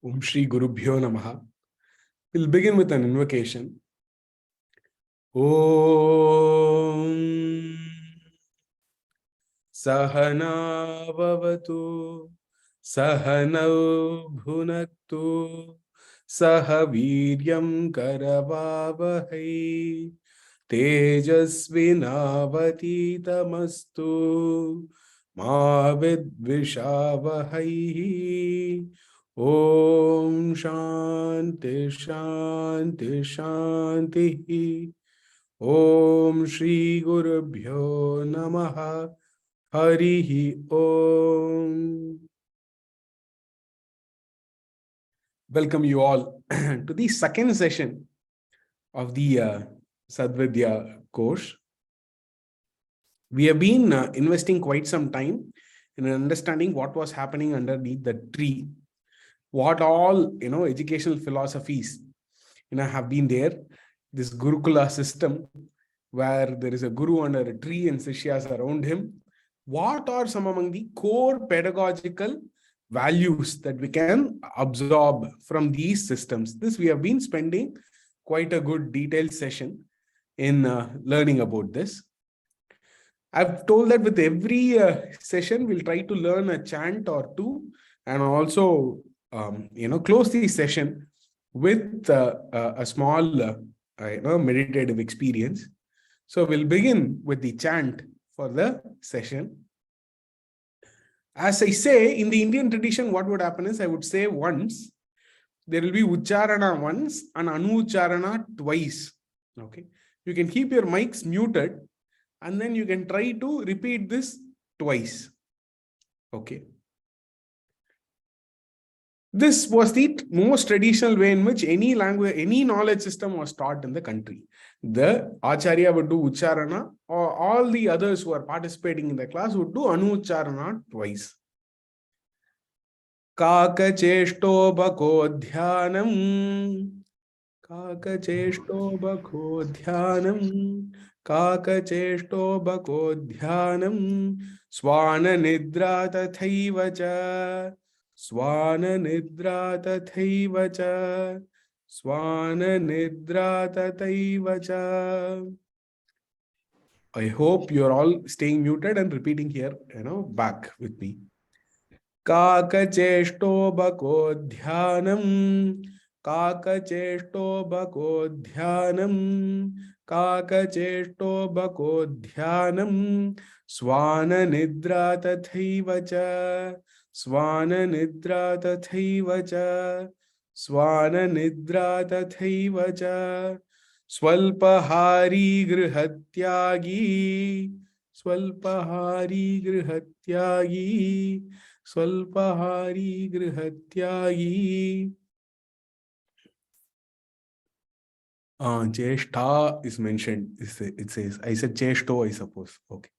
Om Shri Gurubhyo Namaha. We'll begin with an invocation. Om Sahana Bhavatu Sahanau Bhunaktu Sahaviryam Karavavahai Tejasvinavaditamastu Ma Vidvishavahai. Om Shanti Shanti Shanti. Om Shri Gurubhyo Namaha. Harihi Om. Welcome you all to the second session of the Sadvidya course. We have been investing quite some time in understanding what was happening underneath the tree. What all, educational philosophies, have been there. This Gurukula system where there is a guru under a tree and Sishyas around him. What are some among the core pedagogical values that we can absorb from these systems? This we have been spending quite a good detailed session in learning about this. I've told that with every session, we'll try to learn a chant or two and also close the session with a small, meditative experience. So we'll begin with the chant for the session. As I say, in the Indian tradition, what would happen is I would say once, there will be Ucharana once and Anucharana twice. Okay. You can keep your mics muted and then you can try to repeat this twice. Okay. This was the most traditional way in which any language, any knowledge system was taught in the country. The Acharya would do Ucharana, or all the others who are participating in the class would do Anucharana twice. Kaka Cheshto Bako Dhyanam. Kaka Cheshto Bako Dhyanam. Kaka Cheshto Bako Dhyanam. Swana Nidra Tathaivacha. Swana Nidra Tathaivacha. Swana Nidra Tathaivacha. I hope you're all staying muted and repeating here, back with me. Kaka Cheshto Bako Dhyanam. Kaka Cheshto Bako Dhyanam. Kaka Cheshto Bako Dhyanam. Swana Nidra Tathaivacha. Swana Nidra Tathaivacha. Swana Nidra Tathaivacha. Swalpahari Grihatyagi. Swalpahari Grihatyagi. Swalpahari Grihatyagi. Cheshta is mentioned. It says, I said Cheshto, I suppose. Okay.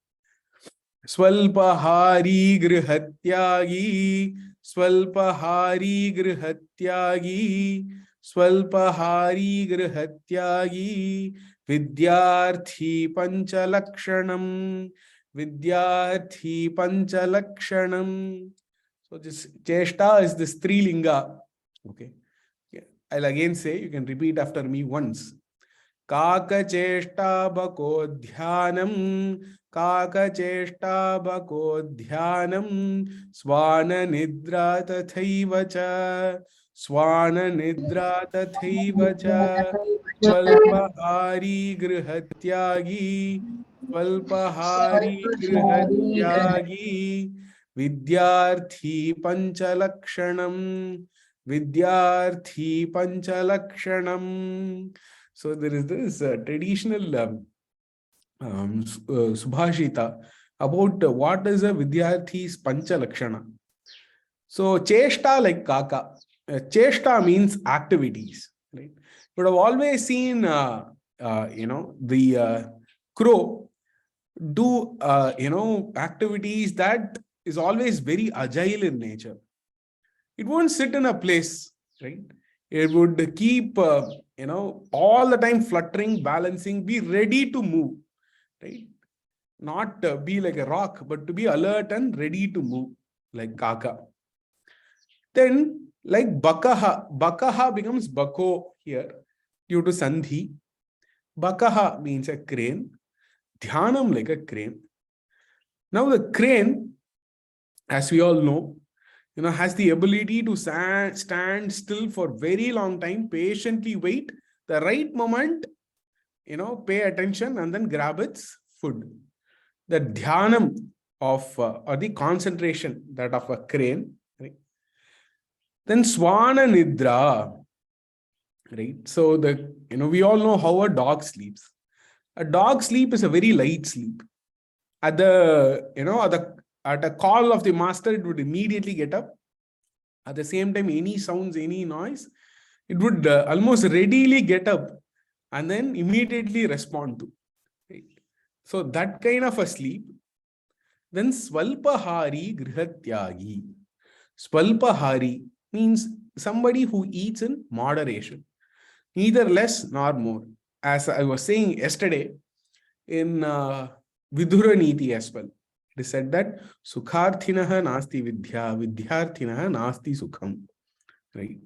Swalpahari Grihatyagi. Swalpahari Grihatyagi. Swalpahari Grihatyagi. Vidyarthi Panchalakshanam. Vidyarthi Panchalakshanam. So this Cheshta is this Strilinga. Okay. I'll again say, you can repeat after me once. Kaka Cheshta Bako Dhyanam. Kaka Cheshta Bako Dhyanam. Swana Nidra Tathaivacha. Swana Nidra Tathaivacha. Swalpahari Grihatyagi. Swalpahari Grihatyagi. Vidyarthi Panchalakshanam. Vidyarthi Panchalakshanam. So there is this traditional Subhashita about what is a Vidyarthi's Panchalakshana. So Cheshta like Kaka. Cheshta means activities. Right? But I've always seen, the crow do, activities that is always very agile in nature. It won't sit in a place, right? It would keep, all the time fluttering, balancing, be ready to move, right? Not be like a rock, but to be alert and ready to move, like Kaka. Then Like bakaha. Bakaha becomes bako here due to sandhi. Bakaha means a crane. Dhyanam like a crane. Now the crane, as we all know, has the ability to stand still for very long time, patiently wait the right moment, pay attention and then grab its food. The dhyanam of or the concentration that of a crane, right? Then swana nidra, right? So we all know how a dog sleeps. A dog sleep is a very light sleep. At a call of the master, it would immediately get up. At the same time, any sounds, any noise, it would almost readily get up and then immediately respond to. Right? So that kind of a sleep. Then swalpahari grihatyagi. Swalpahari means somebody who eats in moderation, neither less nor more. As I was saying yesterday in Vidura Niti as well, it is said that sukharthinaha nasti vidya, vidyarthinaha nasti sukham. Right?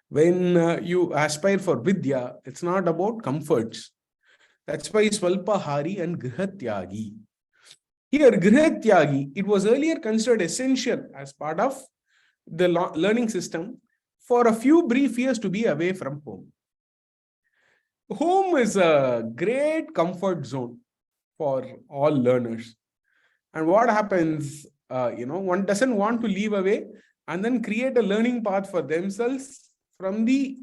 When you aspire for vidya, it's not about comforts. That's why swalpahari and grihatyagi. Here, grihatyagi, it was earlier considered essential as part of the learning system for a few brief years to be away from home. Home is a great comfort zone for all learners. And what happens, one doesn't want to leave away and then create a learning path for themselves from the,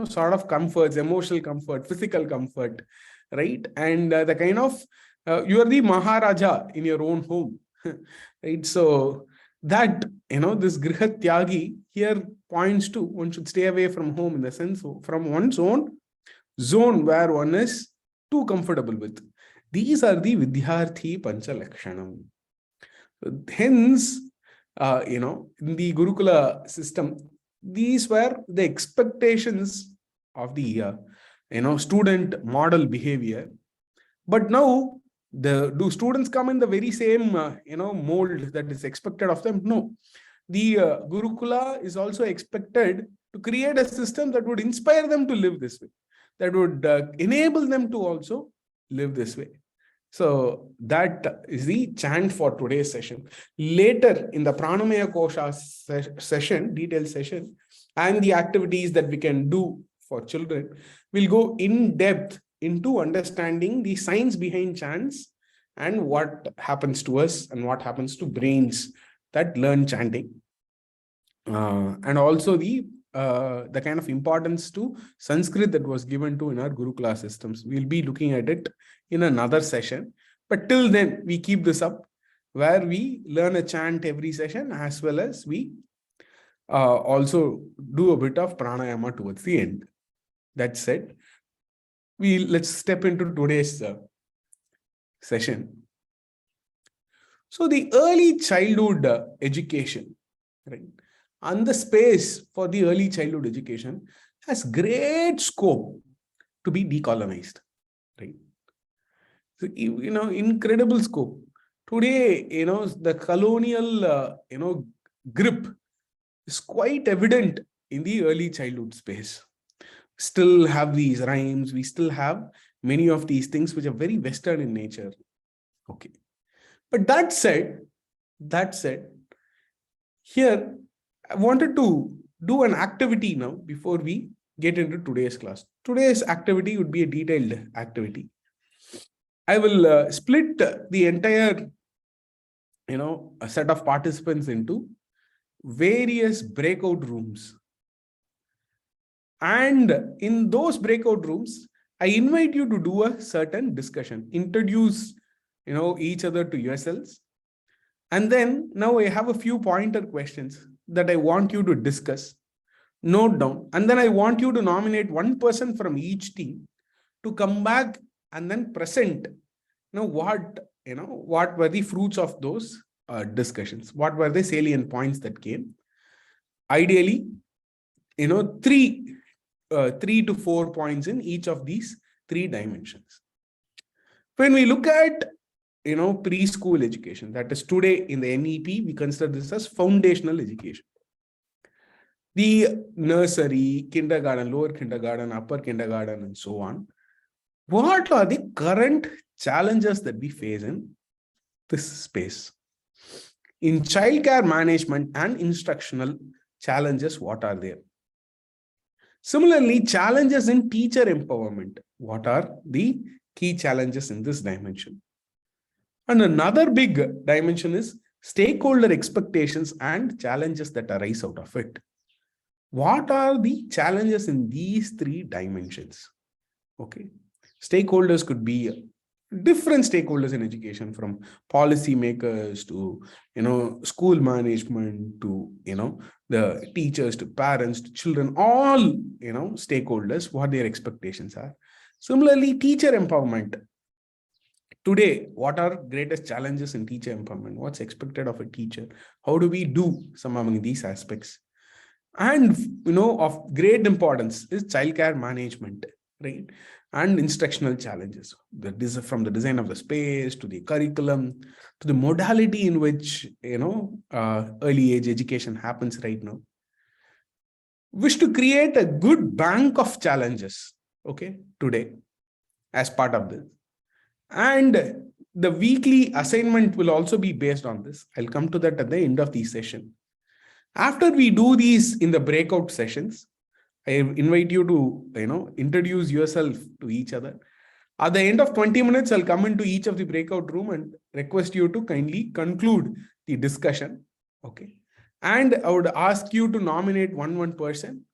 sort of comforts, emotional comfort, physical comfort, right? And the kind of, you are the Maharaja in your own home, right? So that, this Grihat Tyagi here points to one should stay away from home in the sense from one's own zone where one is too comfortable with. These are the Vidyarthi Panchalakshanam. Hence, in the Gurukula system, these were the expectations of the, student model behavior. But now, do students come in the very same, mold that is expected of them? No. The Gurukula is also expected to create a system that would inspire them to live this way, that would enable them to also live this way. So that is the chant for today's session. Later in the Pranamaya Kosha session, detailed session, and the activities that we can do for children, we'll go in depth into understanding the science behind chants and what happens to us and what happens to brains that learn chanting. And also the kind of importance to Sanskrit that was given to in our Gurukula systems. We'll be looking at it in another session. But till then, we keep this up where we learn a chant every session as well as we also do a bit of pranayama towards the end. That said, let's step into today's session. So the early childhood education, right? And the space for the early childhood education has great scope to be decolonized, right? So, incredible scope. Today, the colonial, grip is quite evident in the early childhood space. Still have these rhymes. We still have many of these things which are very Western in nature. Okay. But that said, here, I wanted to do an activity now before we get into today's class. Today's activity would be a detailed activity. I will split the entire, a set of participants into various breakout rooms. And in those breakout rooms, I invite you to do a certain discussion, introduce, each other to yourselves. And then now I have a few pointer questions that I want you to discuss, note down, and then I want you to nominate one person from each team to come back and then present, what were the fruits of those discussions? What were the salient points that came? Ideally, 3 to 4 points in each of these 3 dimensions. When we look at preschool education, that is today in the NEP, we consider this as foundational education. the nursery, kindergarten, lower kindergarten, upper kindergarten, and so on. What are the current challenges that we face in this space? In childcare management and instructional challenges, what are there? Similarly, challenges in teacher empowerment. What are the key challenges in this dimension? And another big dimension is stakeholder expectations and challenges that arise out of it. What are the challenges in these three dimensions? Okay. Stakeholders could be different stakeholders in education, from policy makers to school management to the teachers to parents to children, all stakeholders, what their expectations are. Similarly, teacher empowerment. Today, what are greatest challenges in teacher empowerment? What's expected of a teacher? How do we do some among these aspects? And of great importance is childcare management, right? And instructional challenges, from the design of the space to the curriculum to the modality in which early age education happens right now. Wish to create a good bank of challenges, okay, today as part of this. And the weekly assignment will also be based on this. I'll come to that at the end of the session. After we do these in the breakout sessions, I invite you to introduce yourself to each other. At the end of 20 minutes, I'll come into each of the breakout room and request you to kindly conclude the discussion. Okay. And I would ask you to nominate one person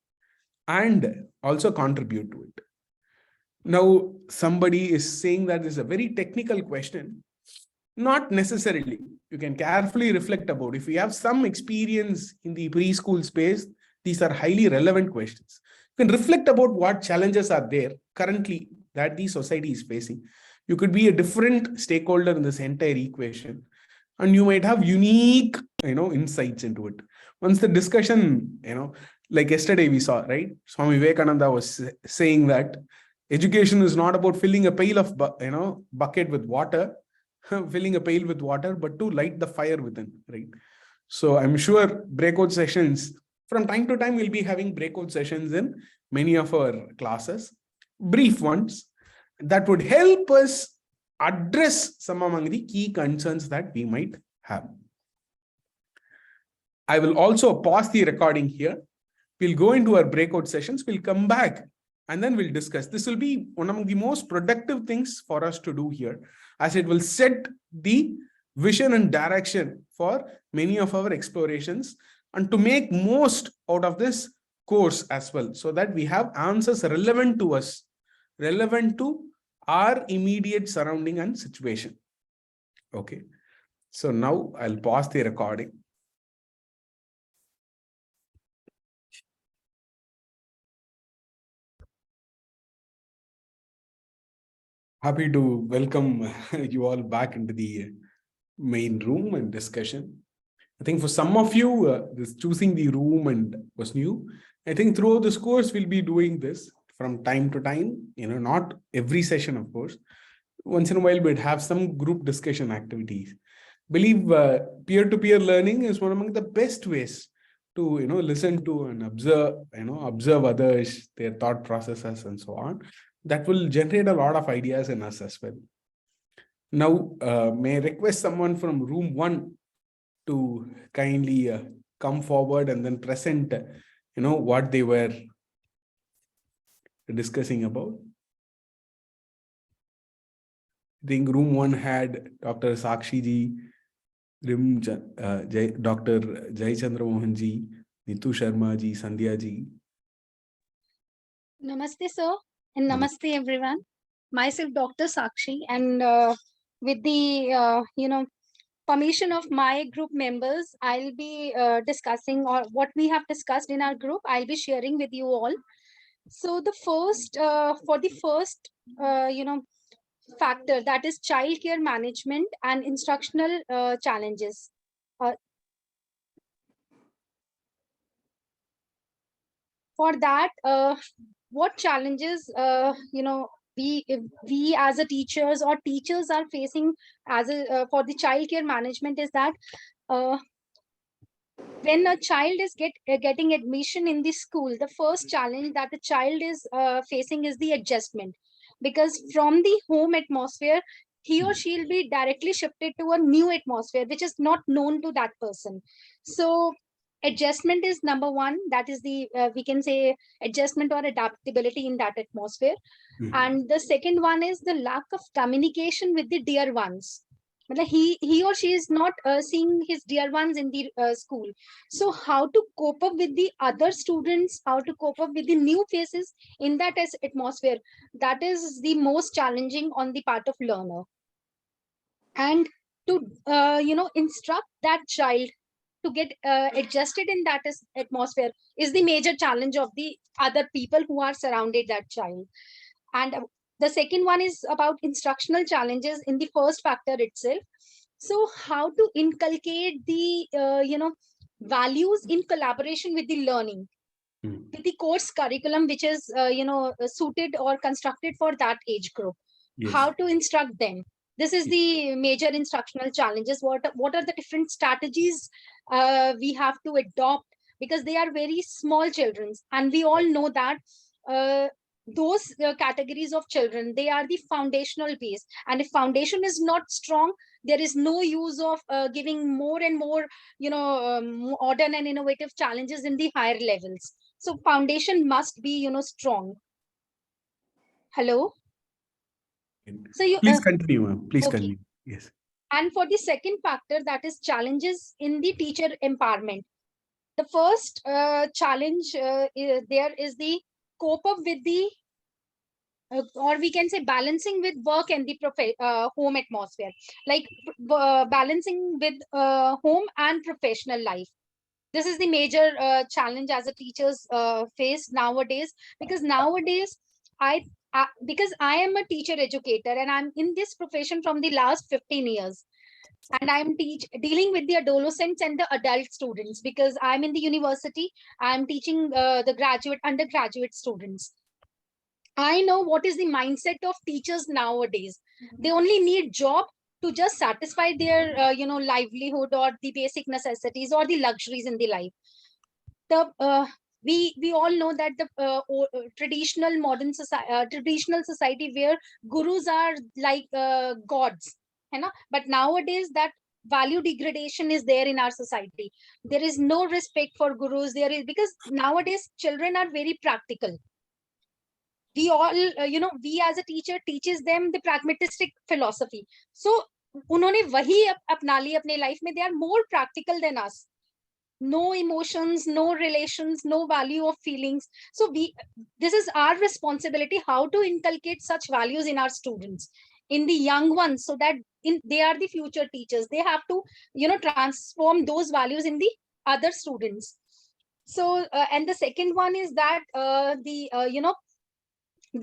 and also contribute to it. Now, somebody is saying that this is a very technical question. Not necessarily. You can carefully reflect about. If you have some experience in the preschool space, these are highly relevant questions. You can reflect about what challenges are there currently that the society is facing. You could be a different stakeholder in this entire equation, and you might have unique, insights into it. Once the discussion, like yesterday we saw, right? Swami Vivekananda was saying that education is not about filling a pail of, bucket with water, filling a pail with water, but to light the fire within, right? So I'm sure breakout sessions, from time to time, we'll be having breakout sessions in many of our classes, brief ones, that would help us address some among the key concerns that we might have. I will also pause the recording here. We'll go into our breakout sessions. We'll come back and then we'll discuss. This will be one of the most productive things for us to do here, as it will set the vision and direction for many of our explorations, and to make most out of this course as well, so that we have answers relevant to us, relevant to our immediate surrounding and situation. Okay. So now I'll pause the recording. Happy to welcome you all back into the main room and discussion. I think for some of you, this choosing the room and was new. I think throughout this course, we'll be doing this from time to time, not every session, of course. Once in a while, we'd have some group discussion activities. Believe peer-to-peer learning is one among the best ways to, listen to and observe others, their thought processes and so on. That will generate a lot of ideas in us as well. Now, may I request someone from room 1 to kindly come forward and then present, what they were discussing about. I think room 1 had Dr. Sakshi ji, Dr. Jai Chandra Mohan ji, Nitu Sharma ji, Sandhya ji. Namaste, sir, and namaste, everyone. Myself, Dr. Sakshi, and with the permission of my group members, I'll be discussing, or what we have discussed in our group, I'll be sharing with you all. So the first, for the first, factor, that is childcare management and instructional challenges. For that, what challenges, we as a teachers or teachers are facing as a for the childcare management is that when a child is getting admission in the school, the first challenge that the child is facing is the adjustment, because from the home atmosphere, he or she will be directly shifted to a new atmosphere which is not known to that person. So adjustment is number one. That is the we can say adjustment or adaptability in that atmosphere. And the second one is the lack of communication with the dear ones. Matlab he or she is not seeing his dear ones in the school. So how to cope up with the other students, how to cope up with the new faces in that atmosphere, that is the most challenging on the part of learner. And to instruct that child to get adjusted in that atmosphere is the major challenge of the other people who are surrounded that child. And the second one is about instructional challenges in the first factor itself. So how to inculcate the values in collaboration with the learning, with the course curriculum which is suited or constructed for that age group. Yes. How to instruct them, this is the major instructional challenges. What are the different strategies we have to adopt, because they are very small children, and we all know that those categories of children, they are the foundational base, and if foundation is not strong, there is no use of giving more and more modern and innovative challenges in the higher levels. So foundation must be strong. Hello. So you please continue, ma'am. Please okay. continue. Yes. And for the second factor, that is challenges in the teacher empowerment. The first challenge there is the cope up with the or we can say balancing with work and the home atmosphere, like balancing with home and professional life. This is the major challenge as a teachers face nowadays, because nowadays I because I am a teacher educator and I'm in this profession from the last 15 years, and I'm dealing with the adolescents and the adult students, because I'm in the university. I'm teaching the graduate undergraduate students. I know what is the mindset of teachers nowadays. They only need job to just satisfy their livelihood or the basic necessities or the luxuries in the life. The we all know that the traditional modern society, traditional society where gurus are like gods, you know. But nowadays that value degradation is there in our society. There is no respect for gurus. There is, because nowadays children are very practical. We all we as a teacher teaches them the pragmatistic philosophy. So उन्होंने वही अपना ली अपने life में. They are more practical than us. No emotions, no relations, no value of feelings. So this is our responsibility, how to inculcate such values in our students, in the young ones, so that they are the future teachers. They have to transform those values in the other students. So and the second one is that the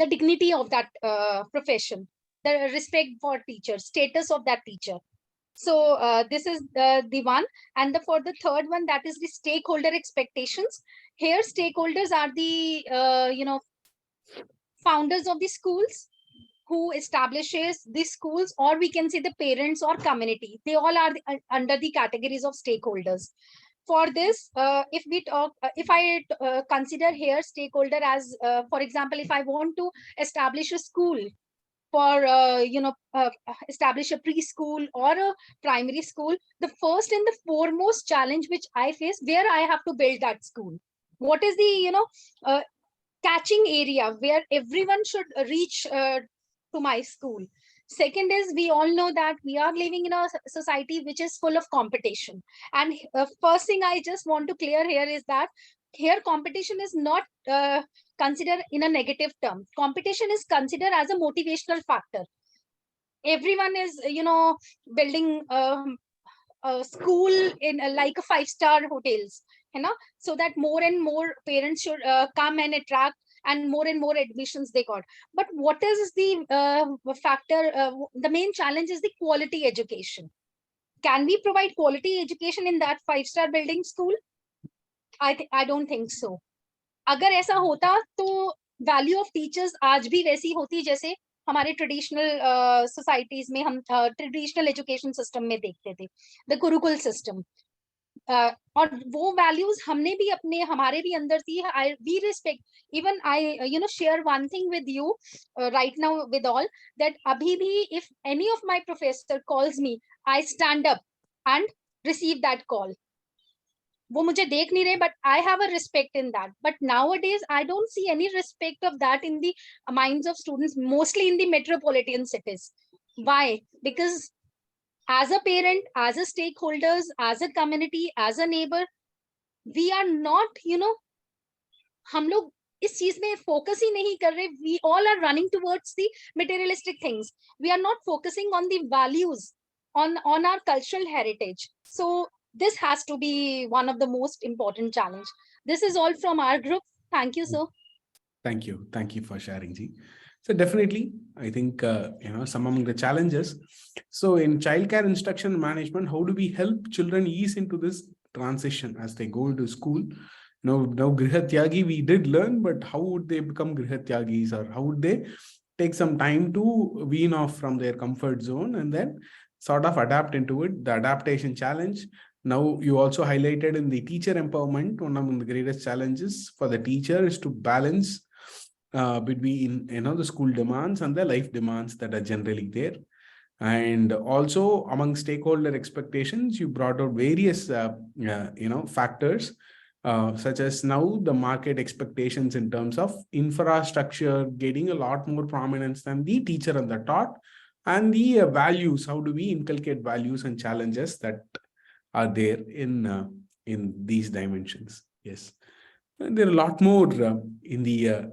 dignity of that profession, the respect for teachers, status of that teacher. So this is the one. And for the third one, that is the stakeholder expectations. Here stakeholders are the founders of the schools, who establishes the schools, or we can say the parents or community. They all are under the categories of stakeholders. For this, if I consider here stakeholder as, for example, if I want to establish a school for establish a preschool or a primary school, the first and the foremost challenge which I face, where I have to build that school, what is the catching area where everyone should reach to my school. Second is, we all know that we are living in a society which is full of competition. And first thing I just want to clear here is that here competition is not considered in a negative term. Competition is considered as a motivational factor. Everyone is building a school in like a 5-star hotels, so that more and more parents should come and attract, and more admissions they got. But what is the factor, the main challenge is the quality education. Can we provide quality education in that 5-star building school? I don't think so. अगर ऐसा होता तो value of teachers आज भी वैसी होती जैसे हमारे ट्रेडिशनल सोसाइटीज में हम ट्रेडिशनल एजुकेशन सिस्टम में देखते थे, द गुरुकुल सिस्टम. और वो वैल्यूज हमने भी अपने हमारे भी अंदर थी. We respect. Even I share one thing with you right now with all, that abhi bhi if any of my professor calls me, I stand up and receive that call. वो मुझे देख नहीं रहे, but I have a respect in that. But nowadays I don't see any respect of that in the minds of students, mostly in the metropolitan cities. Why? Because as a parent, as a stakeholders, as a community, as a neighbor, we are not, हम लोग इस चीज में focus ही नहीं कर रहे. We all are running towards the materialistic things. We are not focusing on the values, on our cultural heritage. So this has to be one of the most important challenge. This is all from our group. Thank you, sir. Thank you. Thank you for sharing, Ji. So definitely, I think, some among the challenges. So in childcare instruction management, how do we help children ease into this transition as they go to school? Now Grihatyagi we did learn, but how would they become Grihatyagis, or how would they take some time to wean off from their comfort zone and then sort of adapt into it, the adaptation challenge. Now, you also highlighted in the teacher empowerment, one of the greatest challenges for the teacher is to balance between the school demands and the life demands that are generally there. And also among stakeholder expectations, you brought out various factors such as now the market expectations in terms of infrastructure getting a lot more prominence than the teacher and the taught, and the values. How do we inculcate values and challenges that are there in these dimensions? Yes. And there are a lot more in the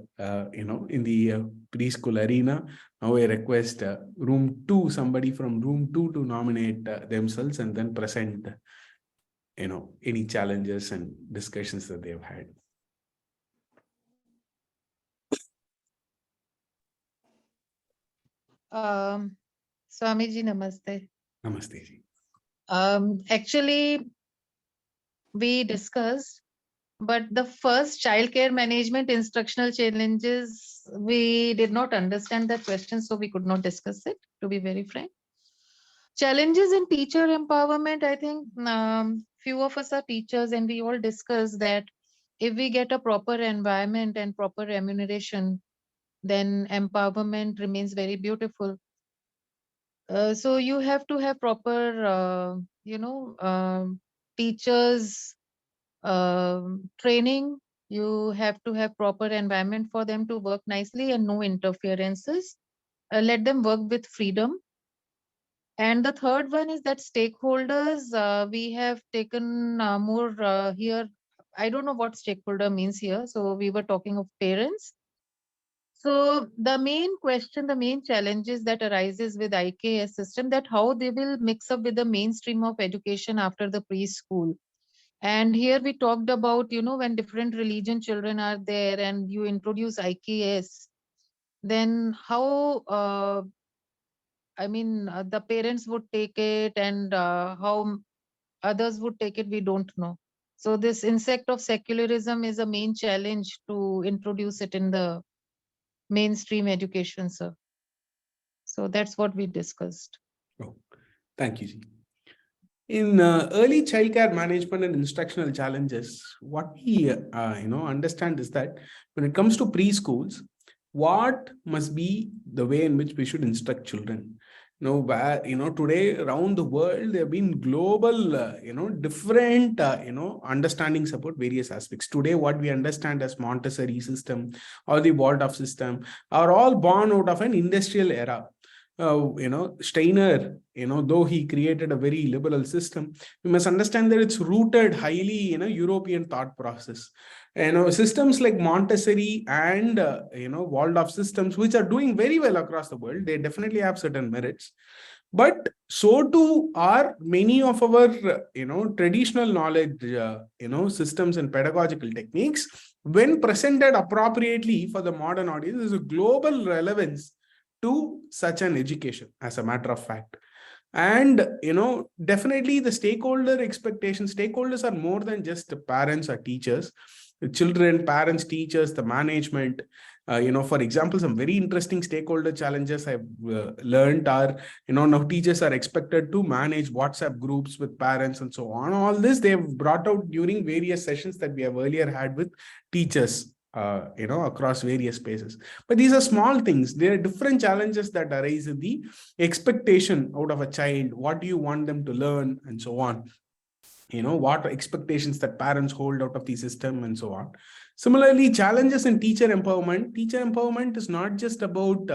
preschool arena. Now I request room 2, somebody from room 2 to nominate themselves and then present any challenges and discussions that they've had. Swamiji, namaste. Namaste ji. Actually, we discussed, but the first childcare management instructional challenges, we did not understand that question, so we could not discuss it, to be very frank. Challenges in teacher empowerment, I think few of us are teachers, and we all discuss that if we get a proper environment and proper remuneration, then empowerment remains very beautiful. So you have to have proper, teachers training. You have to have proper environment for them to work nicely and no interferences. Let them work with freedom. And the third one is that stakeholders, we have taken more here. I don't know what stakeholder means here. So we were talking of parents. So the main question, the main challenges that arises with IKS system, that how they will mix up with the mainstream of education after the preschool. And here we talked about, when different religion children are there and you introduce IKS, then how, the parents would take it, and how others would take it, we don't know. So this insect of secularism is a main challenge to introduce it in the mainstream education, sir. So that's what we discussed. Oh, thank you, Ji. In early childcare management and instructional challenges, what we understand is that when it comes to preschools, what must be the way in which we should instruct children? Today around the world, there have been global, different, understandings about various aspects. Today, what we understand as Montessori system or the Waldorf system are all born out of an industrial era. Steiner, though he created a very liberal system, we must understand that it's rooted highly in a European thought process. Systems like Montessori and Waldorf systems, which are doing very well across the world, they definitely have certain merits. But so too are many of our traditional knowledge systems and pedagogical techniques, when presented appropriately for the modern audience. There's a global relevance to such an education, as a matter of fact. And definitely the stakeholder expectations, stakeholders are more than just the parents or teachers. The children, parents, teachers, the management, For example, some very interesting stakeholder challenges I've learned are, now teachers are expected to manage WhatsApp groups with parents and so on. All this they've brought out during various sessions that we have earlier had with teachers, across various spaces. But these are small things. There are different challenges that arise in the expectation out of a child. What do you want them to learn and so on? What expectations that parents hold out of the system and so on. Similarly, challenges in teacher empowerment. Teacher empowerment is not just about,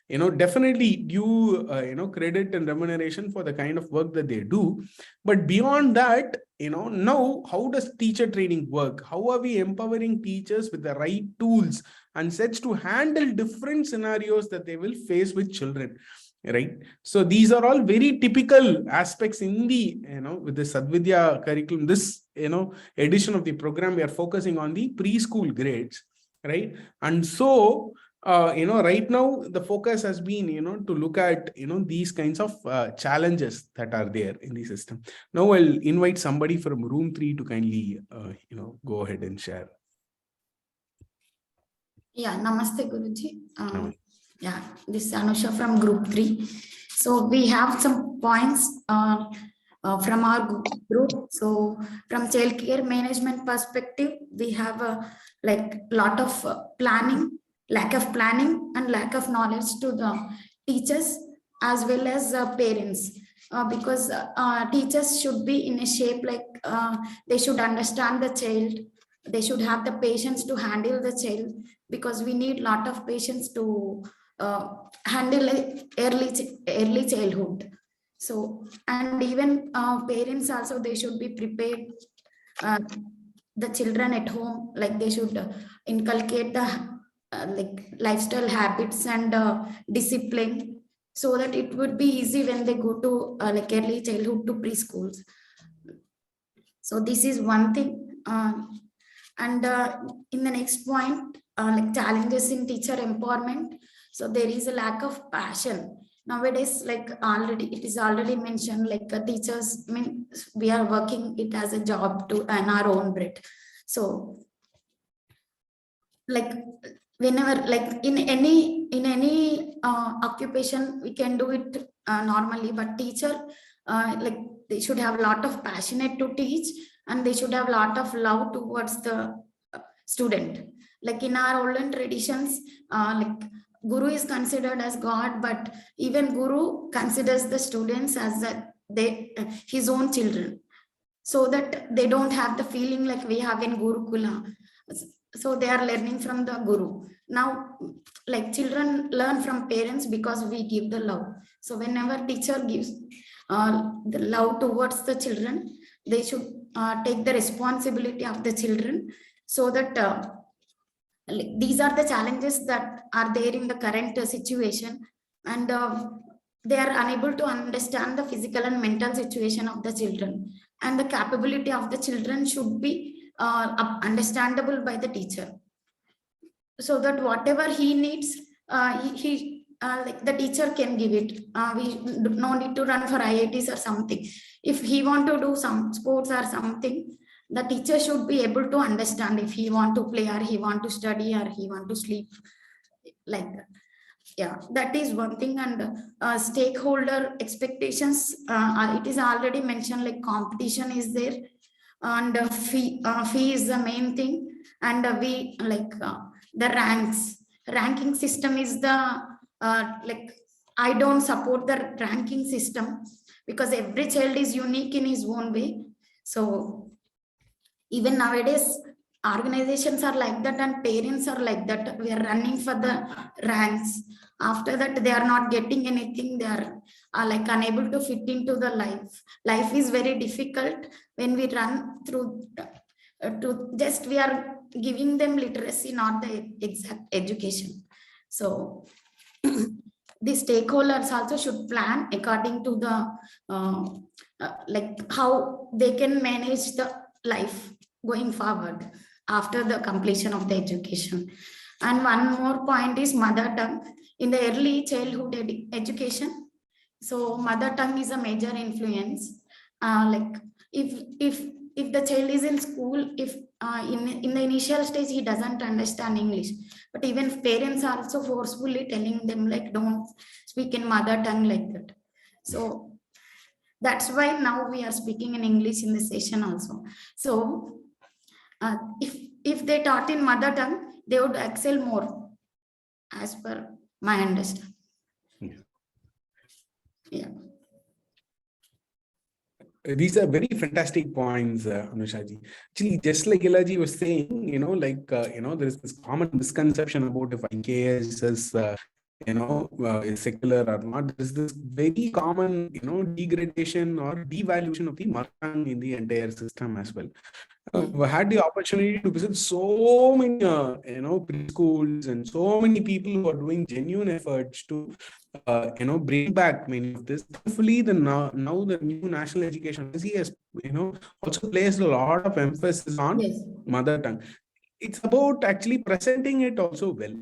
definitely due, credit and remuneration for the kind of work that they do. But beyond that, now how does teacher training work? How are we empowering teachers with the right tools and sets to handle different scenarios that they will face with children? Right. So these are all very typical aspects in the, with the Sadvidya curriculum. This, edition of the program, we are focusing on the preschool grades, right? And so, right now the focus has been, to look at, these kinds of challenges that are there in the system. Now I'll invite somebody from room 3 to kindly, go ahead and share. Yeah, Namaste Guruji. Yeah, this is Anusha from group 3. So we have some points from our group. So from child care management perspective, we have a lot of planning, lack of planning and lack of knowledge to the teachers as well as parents. Because teachers should be in a shape they should understand the child. They should have the patience to handle the child, because we need a lot of patience to handle early childhood. So, and even parents also, they should be prepared, the children at home, they should inculcate the lifestyle habits and discipline, so that it would be easy when they go to early childhood to preschools. So this is one thing. And in the next point, challenges in teacher empowerment. So there is a lack of passion nowadays. It is already mentioned, teachers, we are working it as a job to earn our own bread. So whenever, in any occupation, we can do it normally, but teacher, they should have a lot of passionate to teach, and they should have a lot of love towards the student. In our olden traditions, Guru is considered as God, but even Guru considers the students as his own children, so that they don't have the feeling like we have in Gurukula. So they are learning from the Guru. Now, children learn from parents because we give the love. So whenever teacher gives the love towards the children, they should take the responsibility of the children, so that these are the challenges that are there in the current situation, and they are unable to understand the physical and mental situation of the children, and the capability of the children should be understandable by the teacher, so that whatever he needs, the teacher can give it. We no need to run for IITs or something. If he want to do some sports or something, the teacher should be able to understand if he want to play, or he want to study, or he want to sleep, like that. Yeah, that is one thing. And stakeholder expectations, it is already mentioned, competition is there, and fee is the main thing. And we the ranking system is the I don't support the ranking system, because every child is unique in his own way. So even nowadays, organizations are like that, and parents are like that. We are running for the ranks. After that, they are not getting anything. They are unable to fit into the life. Life is very difficult when we run through we are giving them literacy, not the exact education. So the stakeholders also should plan according to the how they can manage the life going forward after the completion of the education. And one more point is mother tongue in the early childhood education. So mother tongue is a major influence. If the child is in school, if in the initial stage he doesn't understand English, but even parents are also forcefully telling them like don't speak in mother tongue like that. So that's why now we are speaking in English in this session also. So if they taught in mother tongue, they would excel more, as per my understanding. Yeah. These are very fantastic points, Anushaji. Actually, just like Ilaji was saying, there is this common misconception about if IKS is, is secular or not. There is this very common, degradation or devaluation of the mother tongue in the entire system as well. I had the opportunity to visit so many, preschools and so many people who are doing genuine efforts to, bring back many of this. Thankfully, now the new national education policy has, also placed a lot of emphasis on mother tongue. It's about actually presenting it also well.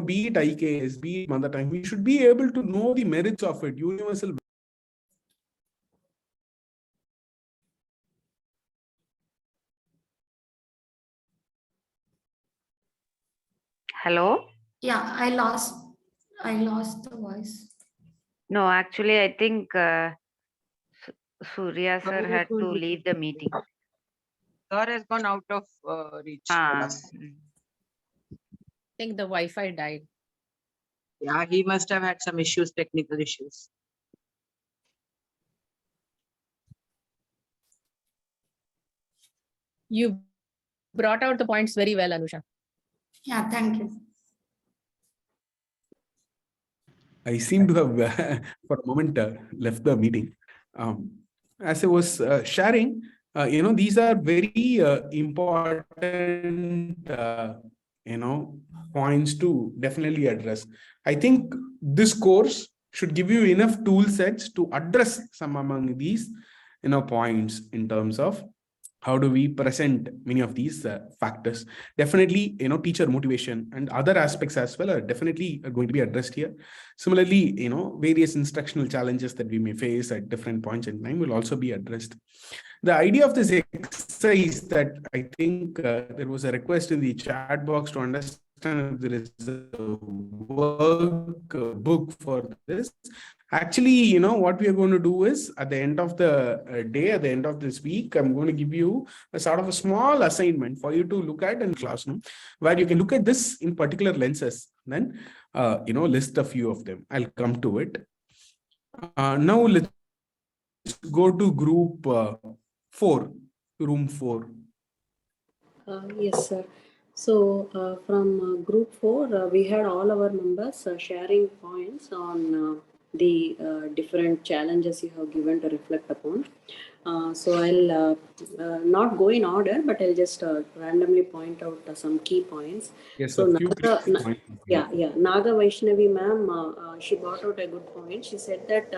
Be it IKS, be it mother tongue, we should be able to know the merits of it, universal. Hello? Yeah, I lost the voice. No, actually, I think Surya sir had to leave the meeting. Sir has gone out of reach. Ah, I think the Wi-Fi died. Yeah, he must have had some issues, technical issues. You brought out the points very well, Anusha. Yeah, thank you. I seem to have, for a moment, left the meeting. As I was sharing, these are very important, points to definitely address. I think this course should give you enough tool sets to address some among these, points in terms of how do we present many of these factors. Definitely, teacher motivation and other aspects as well are definitely going to be addressed here. Similarly, various instructional challenges that we may face at different points in time will also be addressed. The idea of this exercise that I think there was a request in the chat box to understand if there is a work book for this. Actually, what we are going to do is at the end of the day, at the end of this week, I'm going to give you a sort of a small assignment for you to look at in classroom, where you can look at this in particular lenses, then, list a few of them. I'll come to it. Now let's go to group 4, room 4. Yes, sir. So from group 4, we had all our members sharing points on the different challenges you have given to reflect upon. So I'll not go in order, but I'll just randomly point out some key points. Yes, so Naga Vaishnavi ma'am, she brought out a good point. She said that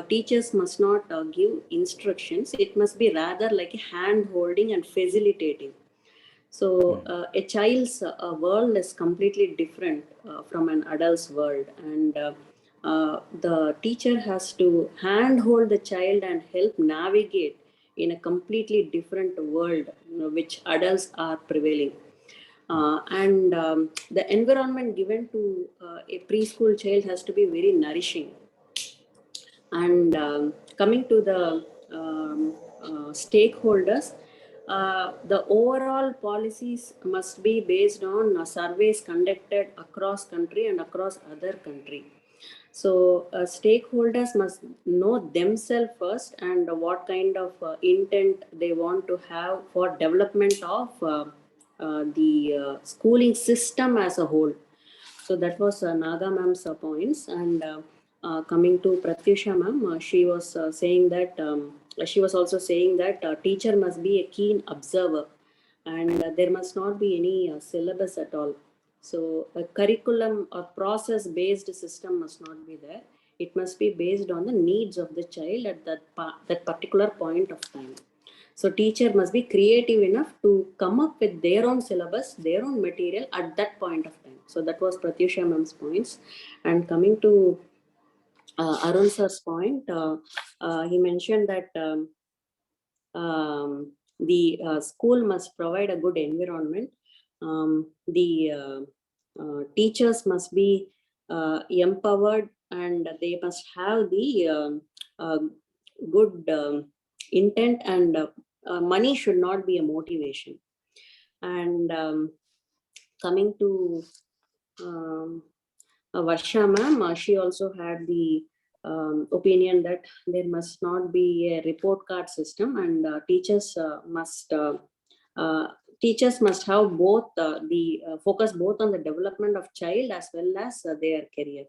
teachers must not give instructions. It must be rather like a hand holding and facilitating. So a child's world is completely different from an adult's world, and the teacher has to handhold the child and help navigate in a completely different world, which adults are prevailing. And the environment given to a preschool child has to be very nourishing. And coming to the stakeholders, the overall policies must be based on surveys conducted across country and across other country. So stakeholders must know themselves first and what kind of intent they want to have for development of the schooling system as a whole. So that was Naga ma'am's points. And coming to Pratyusha ma'am, she was saying that she was also saying that teacher must be a keen observer, and there must not be any syllabus at all. So a curriculum or process based system must not be there. It must be based on the needs of the child at that particular point of time. So teacher must be creative enough to come up with their own syllabus, their own material at that point of time. So that was Pratyusha ma'am's points. And coming to Arun sir's point, he mentioned that the school must provide a good environment. The teachers must be empowered, and they must have the good intent, and money should not be a motivation. And coming to Varsha ma'am, she also had the opinion that there must not be a report card system, and teachers must have both the focus both on the development of child as well as their career.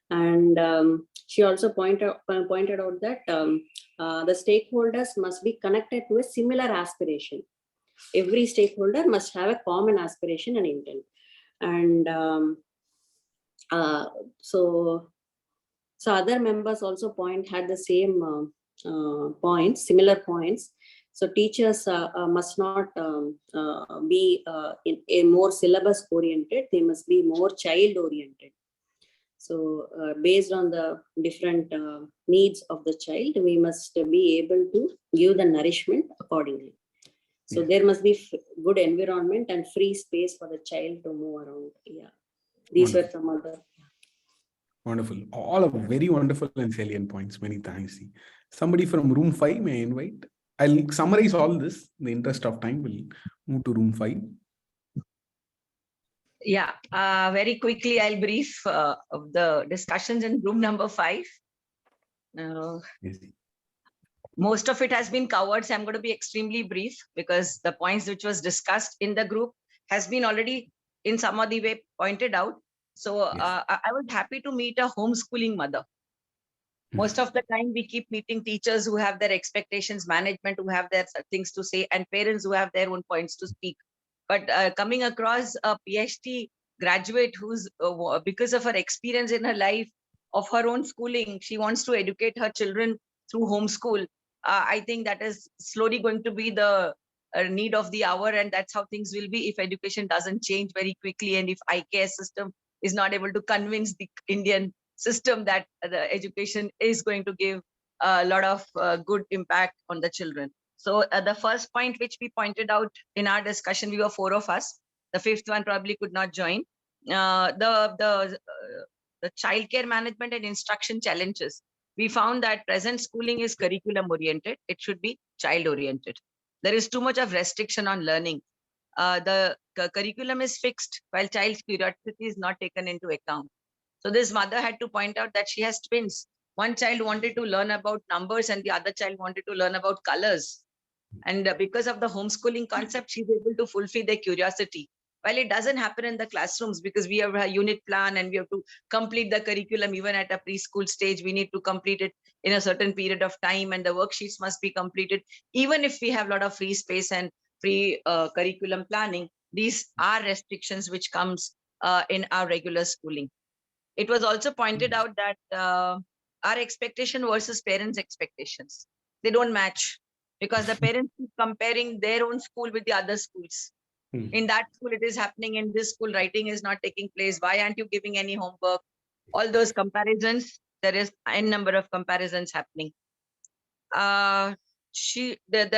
And she also pointed out that the stakeholders must be connected to a similar aspiration. Every stakeholder must have a common aspiration and intent. And so other members also had the same points, similar points. So teachers must not be in a more syllabus oriented, they must be more child oriented. So based on the different needs of the child, we must be able to give the nourishment accordingly. So there must be good environment and free space for the child to move around. Yeah, these were some other. Wonderful. All of very wonderful and salient points. Many thanks. Somebody from room 5 may I invite. I'll summarize all this in the interest of time. We'll move to room 5. Yeah, very quickly, I'll brief of the discussions in room number 5. Yes. Most of it has been covered, so I'm going to be extremely brief because the points which was discussed in the group has been already in some other way pointed out. So Yes. I was happy to meet a homeschooling mother. Most of the time we keep meeting teachers who have their expectations, management who have their things to say, and parents who have their own points to speak. But coming across a PhD graduate who's, because of her experience in her life of her own schooling, she wants to educate her children through homeschool. I think that is slowly going to be the need of the hour, and that's how things will be if education doesn't change very quickly, and if IKS system is not able to convince the Indian system that the education is going to give a lot of good impact on the children. So the first point which we pointed out in our discussion, we were 4 of us. The 5th one probably could not join. The childcare management and instruction challenges. We found that present schooling is curriculum oriented. It should be child oriented. There is too much of restriction on learning. The curriculum is fixed while child's curiosity is not taken into account. So this mother had to point out that she has twins. One child wanted to learn about numbers and the other child wanted to learn about colors. And because of the homeschooling concept, she's able to fulfill their curiosity. While it doesn't happen in the classrooms because we have a unit plan and we have to complete the curriculum even at a preschool stage, we need to complete it in a certain period of time and the worksheets must be completed. Even if we have a lot of free space and free curriculum planning, these are restrictions which comes in our regular schooling. It was also pointed out that our expectation versus parents' expectations, they don't match because the parents keep comparing their own school with the other schools. In that school, it is happening. In this school, writing is not taking place. Why aren't you giving any homework? All those comparisons, there is n number of comparisons happening. There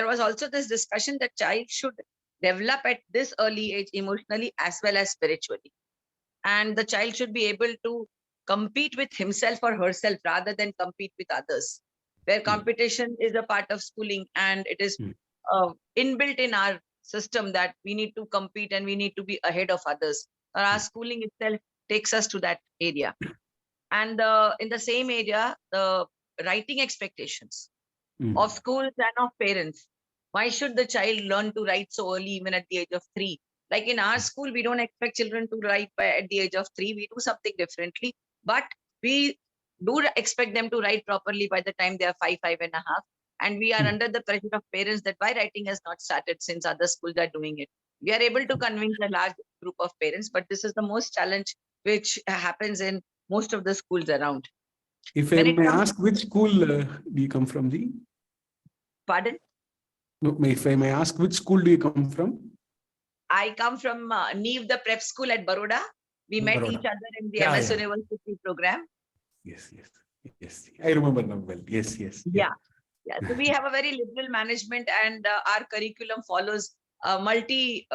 was also this discussion that child should develop at this early age emotionally as well as spiritually. And the child should be able to compete with himself or herself rather than compete with others, where competition is a part of schooling and it is inbuilt in our system that we need to compete and we need to be ahead of others. Our schooling itself takes us to that area. And in the same area, the writing expectations of schools and of parents. Why should the child learn to write so early, even at the age of 3? Like in our school, we don't expect children to write at the age of 3. We do something differently, but we do expect them to write properly by the time they are 5, 5.5. And we are under the pressure of parents that why writing has not started since other schools are doing it. We are able to convince a large group of parents, but this is the most challenge which happens in most of the schools around. If I may ask, which school do you come from, Ji? Pardon? No, if I may ask, which school do you come from? I come from Neve, the prep school at Baroda. We met each other in the MS University program. Yes. I remember them well. Yes. Yeah. Yeah, so we have a very liberal management, and our curriculum follows multi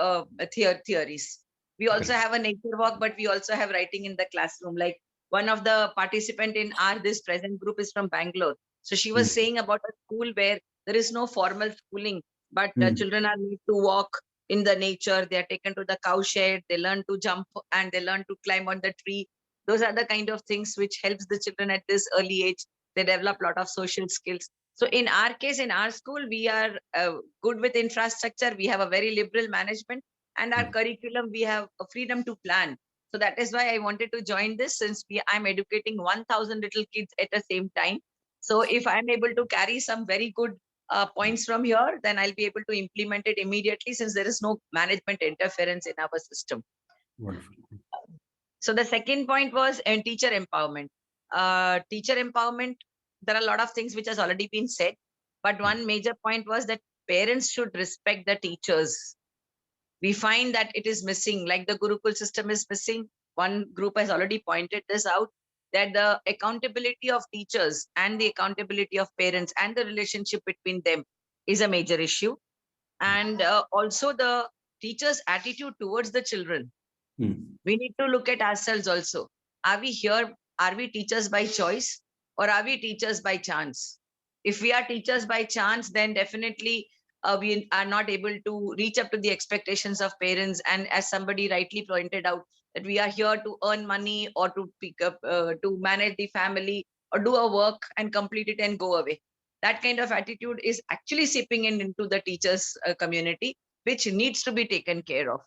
theories. We also have a nature walk, but we also have writing in the classroom. Like one of the participant in our this present group is from Bangalore. So she was saying about a school where there is no formal schooling, but children are made to walk in the nature. They are taken to the cow shed. They learn to jump and they learn to climb on the tree. Those are the kind of things which helps the children at this early age. They develop a lot of social skills. So in our case, in our school, we are good with infrastructure. We have a very liberal management, and our curriculum, we have a freedom to plan. So that is why I wanted to join this, since I'm educating 1,000 little kids at the same time. So if I'm able to carry some very good points from here, then I'll be able to implement it immediately, since there is no management interference in our system. Wonderful. So the second point was teacher empowerment. Teacher empowerment, there are a lot of things which has already been said, but one major point was that parents should respect the teachers. We find that it is missing, like the Gurukul system is missing. One group has already pointed this out, that the accountability of teachers and the accountability of parents and the relationship between them is a major issue. And also the teachers' attitude towards the children. We need to look at ourselves also. Are we here? Are we teachers by choice, or are we teachers by chance? If we are teachers by chance, then definitely we are not able to reach up to the expectations of parents. And as somebody rightly pointed out, that we are here to earn money, or to pick up, to manage the family, or do a work and complete it and go away. That kind of attitude is actually seeping into the teachers' community, which needs to be taken care of.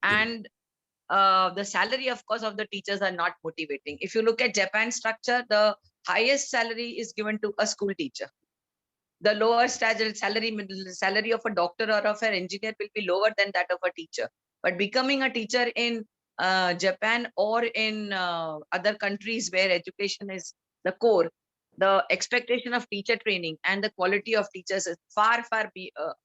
And the salary, of course, of the teachers are not motivating. If you look at Japan structure, the highest salary is given to a school teacher. The lower salary of a doctor or of an engineer will be lower than that of a teacher. But becoming a teacher in Japan or in other countries where education is the core, the expectation of teacher training and the quality of teachers is far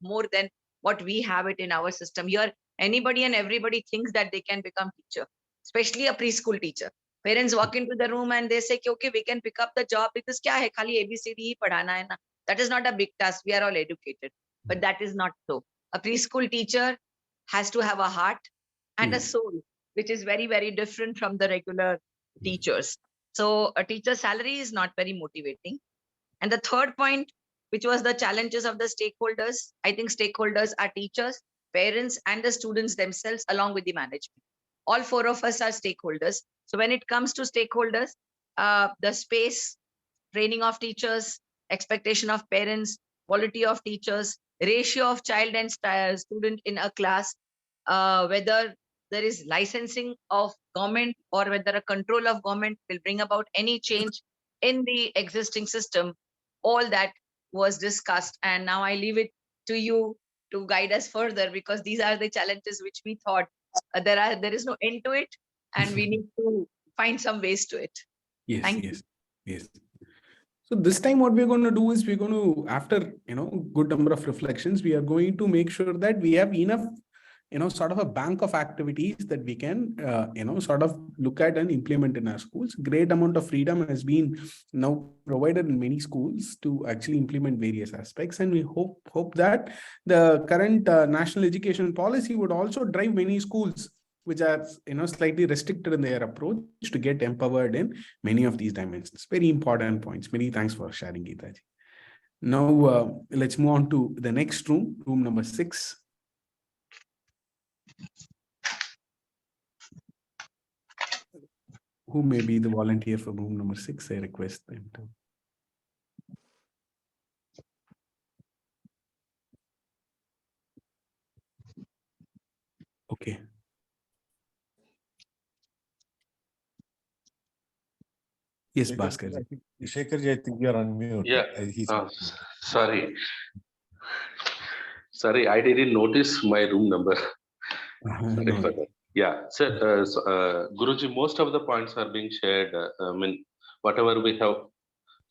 more than what we have it in our system. Here, anybody and everybody thinks that they can become teacher, especially a preschool teacher. Parents walk into the room and they say, okay, we can pick up the job because kya hai, khali ABCD hi padhana hai na. That is not a big task. We are all educated, but that is not so. A preschool teacher has to have a heart and a soul, which is very, very different from the regular teachers. So a teacher's salary is not very motivating. And the third point, which was the challenges of the stakeholders, I think stakeholders are teachers, parents, and the students themselves, along with the management. All four of us are stakeholders. So when it comes to stakeholders, the space, training of teachers, expectation of parents, quality of teachers, ratio of child and student in a class, whether there is licensing of government or whether a control of government will bring about any change in the existing system, all that was discussed. And now I leave it to you to guide us further, because these are the challenges which we thought there is no end to it, and we need to find some ways to it. Yes, Thank yes, yes. So this time what we're going to do is we're going to, after, good number of reflections, we are going to make sure that we have enough, sort of a bank of activities that we can, sort of look at and implement in our schools. Great amount of freedom has been now provided in many schools to actually implement various aspects. And we hope that the current national education policy would also drive many schools which are slightly restricted in their approach to get empowered in many of these dimensions. Very important points. Many thanks for sharing, Geetaji. Now let's move on to the next room number 6. Who may be the volunteer for room number 6? I request them to. Okay. Yes, Bhaskar. Shekhar, I think you're on mute. Yeah. Sorry. Sorry, I didn't notice my room number. Sorry for that. Yeah. So, Guruji, most of the points are being shared. Whatever we have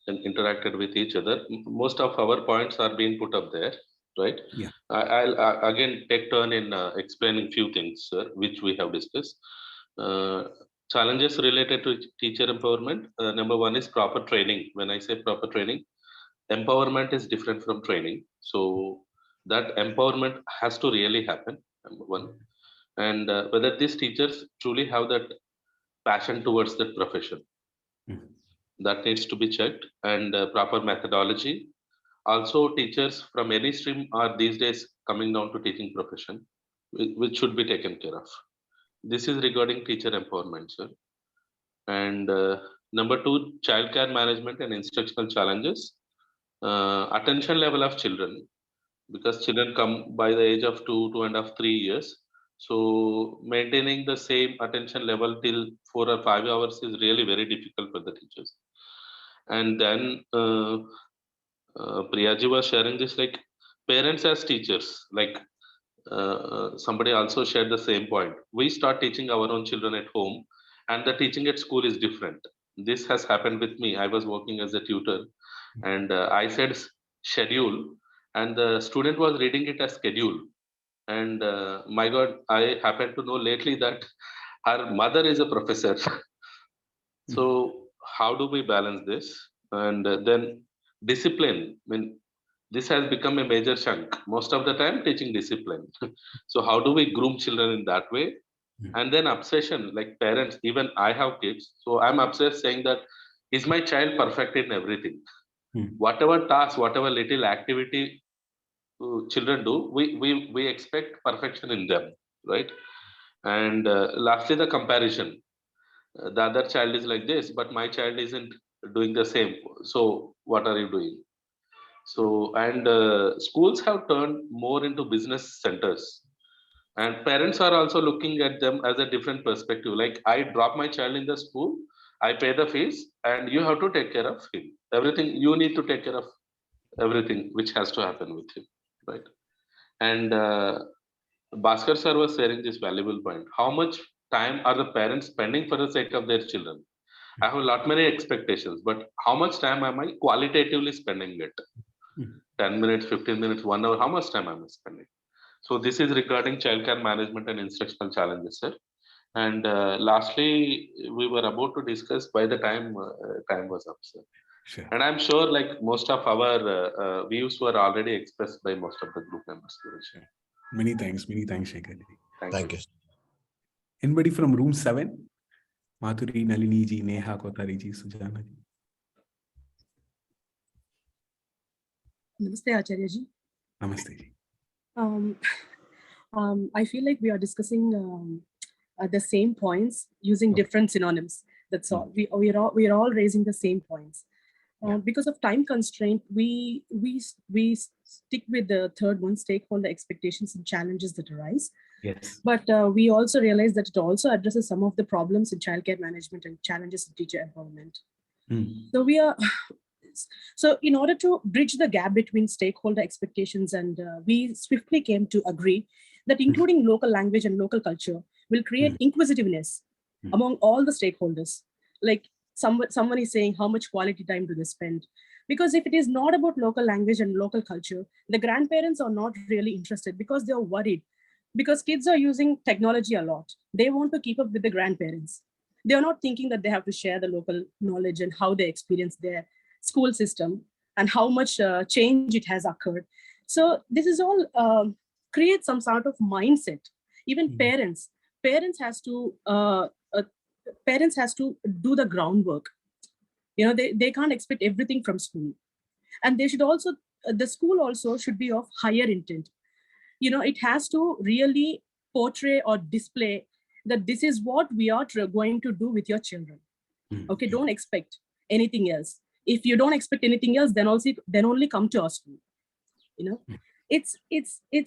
interacted with each other, most of our points are being put up there, right? Yeah. I'll again take turn in explaining few things, which we have discussed. Challenges related to teacher empowerment. Number one is proper training. When I say proper training, empowerment is different from training. So that empowerment has to really happen, number one. And whether these teachers truly have that passion towards that profession, that needs to be checked, and proper methodology. Also, teachers from any stream are these days coming down to teaching profession, which should be taken care of. This is regarding teacher empowerment, sir. And number two, childcare management and instructional challenges. Attention level of children, because children come by the age of 2.5, 3 years. So maintaining the same attention level till 4 or 5 hours is really very difficult for the teachers. And then Priyaji was sharing this, like parents as teachers, like somebody also shared the same point. We start teaching our own children at home, and the teaching at school is different. This has happened with me. I was working as a tutor, and I said schedule, and the student was reading it as schedule. And my God, I happened to know lately that her mother is a professor. So how do we balance this? And then discipline. I mean, this has become a major chunk. Most of the time, teaching discipline. So how do we groom children in that way? And then obsession, like parents. Even I have kids, so I'm obsessed saying that is my child perfect in everything? Whatever task, whatever little activity children do, we expect perfection in them, right? And lastly, the comparison. The other child is like this, but my child isn't doing the same. So what are you doing? So, and schools have turned more into business centers, and parents are also looking at them as a different perspective. Like, I drop my child in the school, I pay the fees, and you have to take care of him. Everything, you need to take care of everything which has to happen with him, right? And Bhaskar sir was sharing this valuable point. How much time are the parents spending for the sake of their children? I have a lot many expectations, but how much time am I qualitatively spending it? 10 minutes, 15 minutes, 1 hour, how much time am I spending? So this is regarding childcare management and instructional challenges, sir. And lastly, we were about to discuss by the time time was up, sir. Sure. And I'm sure like most of our views were already expressed by most of the group members. Sure. Many thanks, Shekhar. Thank you. Anybody from room 7? Madhuri, Nalini ji, Neha, Kotari ji, Sujana ji. Namaste, Acharya ji. Namaste ji. I feel like we are discussing the same points using different synonyms. That's all. We are all raising the same points. Because of time constraint, we stick with the third one: stakeholder expectations and challenges that arise. Yes. But we also realize that it also addresses some of the problems in childcare management and challenges in teacher empowerment. So in order to bridge the gap between stakeholder expectations, and we swiftly came to agree that including local language and local culture will create inquisitiveness among all the stakeholders. Like someone is saying, how much quality time do they spend? Because if it is not about local language and local culture, the grandparents are not really interested because they are worried. Because kids are using technology a lot. They want to keep up with the grandparents. They are not thinking that they have to share the local knowledge and how they experience their school system and how much change it has occurred. So this is all create some sort of mindset. Even parents has to do the groundwork. You know, they can't expect everything from school, and they should also the school also should be of higher intent. You know, it has to really portray or display that this is what we are going to do with your children. Okay, don't expect anything else. If you don't expect anything else, then only come to our school. You know, it's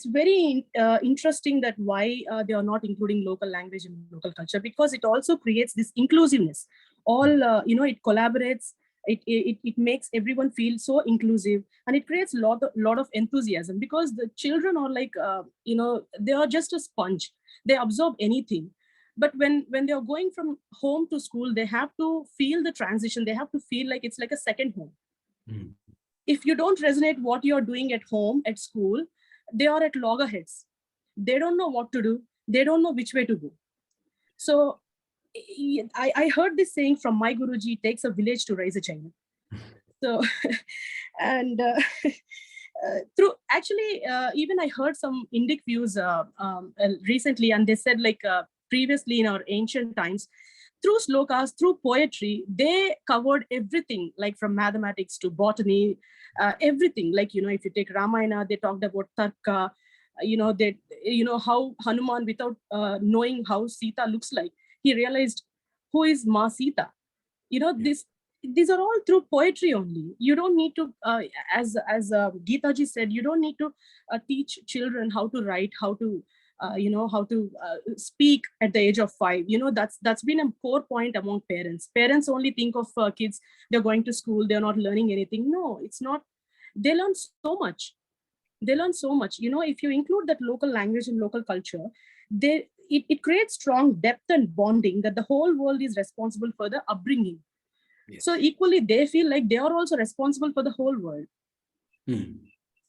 very interesting that why they are not including local language and local culture, because it also creates this inclusiveness. All it collaborates. It makes everyone feel so inclusive, and it creates a lot of enthusiasm, because the children are like they are just a sponge. They absorb anything. But when they are going from home to school, they have to feel the transition. They have to feel like it's like a second home. If you don't resonate what you're doing at home, at school, they are at loggerheads. They don't know what to do. They don't know which way to go. So I heard this saying from my Guruji: it takes a village to raise a child. So, And through actually, even I heard some Indic views recently, and they said like previously in our ancient times, through slokas, through poetry, they covered everything, like from mathematics to botany, everything. Like, you know, if you take Ramayana, they talked about Tarka, how Hanuman, without knowing how Sita looks like, he realized who is Ma Sita. These are all through poetry only. You don't need to, as Geeta ji said, you don't need to teach children how to write, how to speak at the age of 5. That's been a core point among parents. Parents only think of kids, they're going to school, they're not learning anything. No, it's not. They learn so much. If you include that local language and local culture, it creates strong depth and bonding that the whole world is responsible for the upbringing. Yes. So equally, they feel like they are also responsible for the whole world.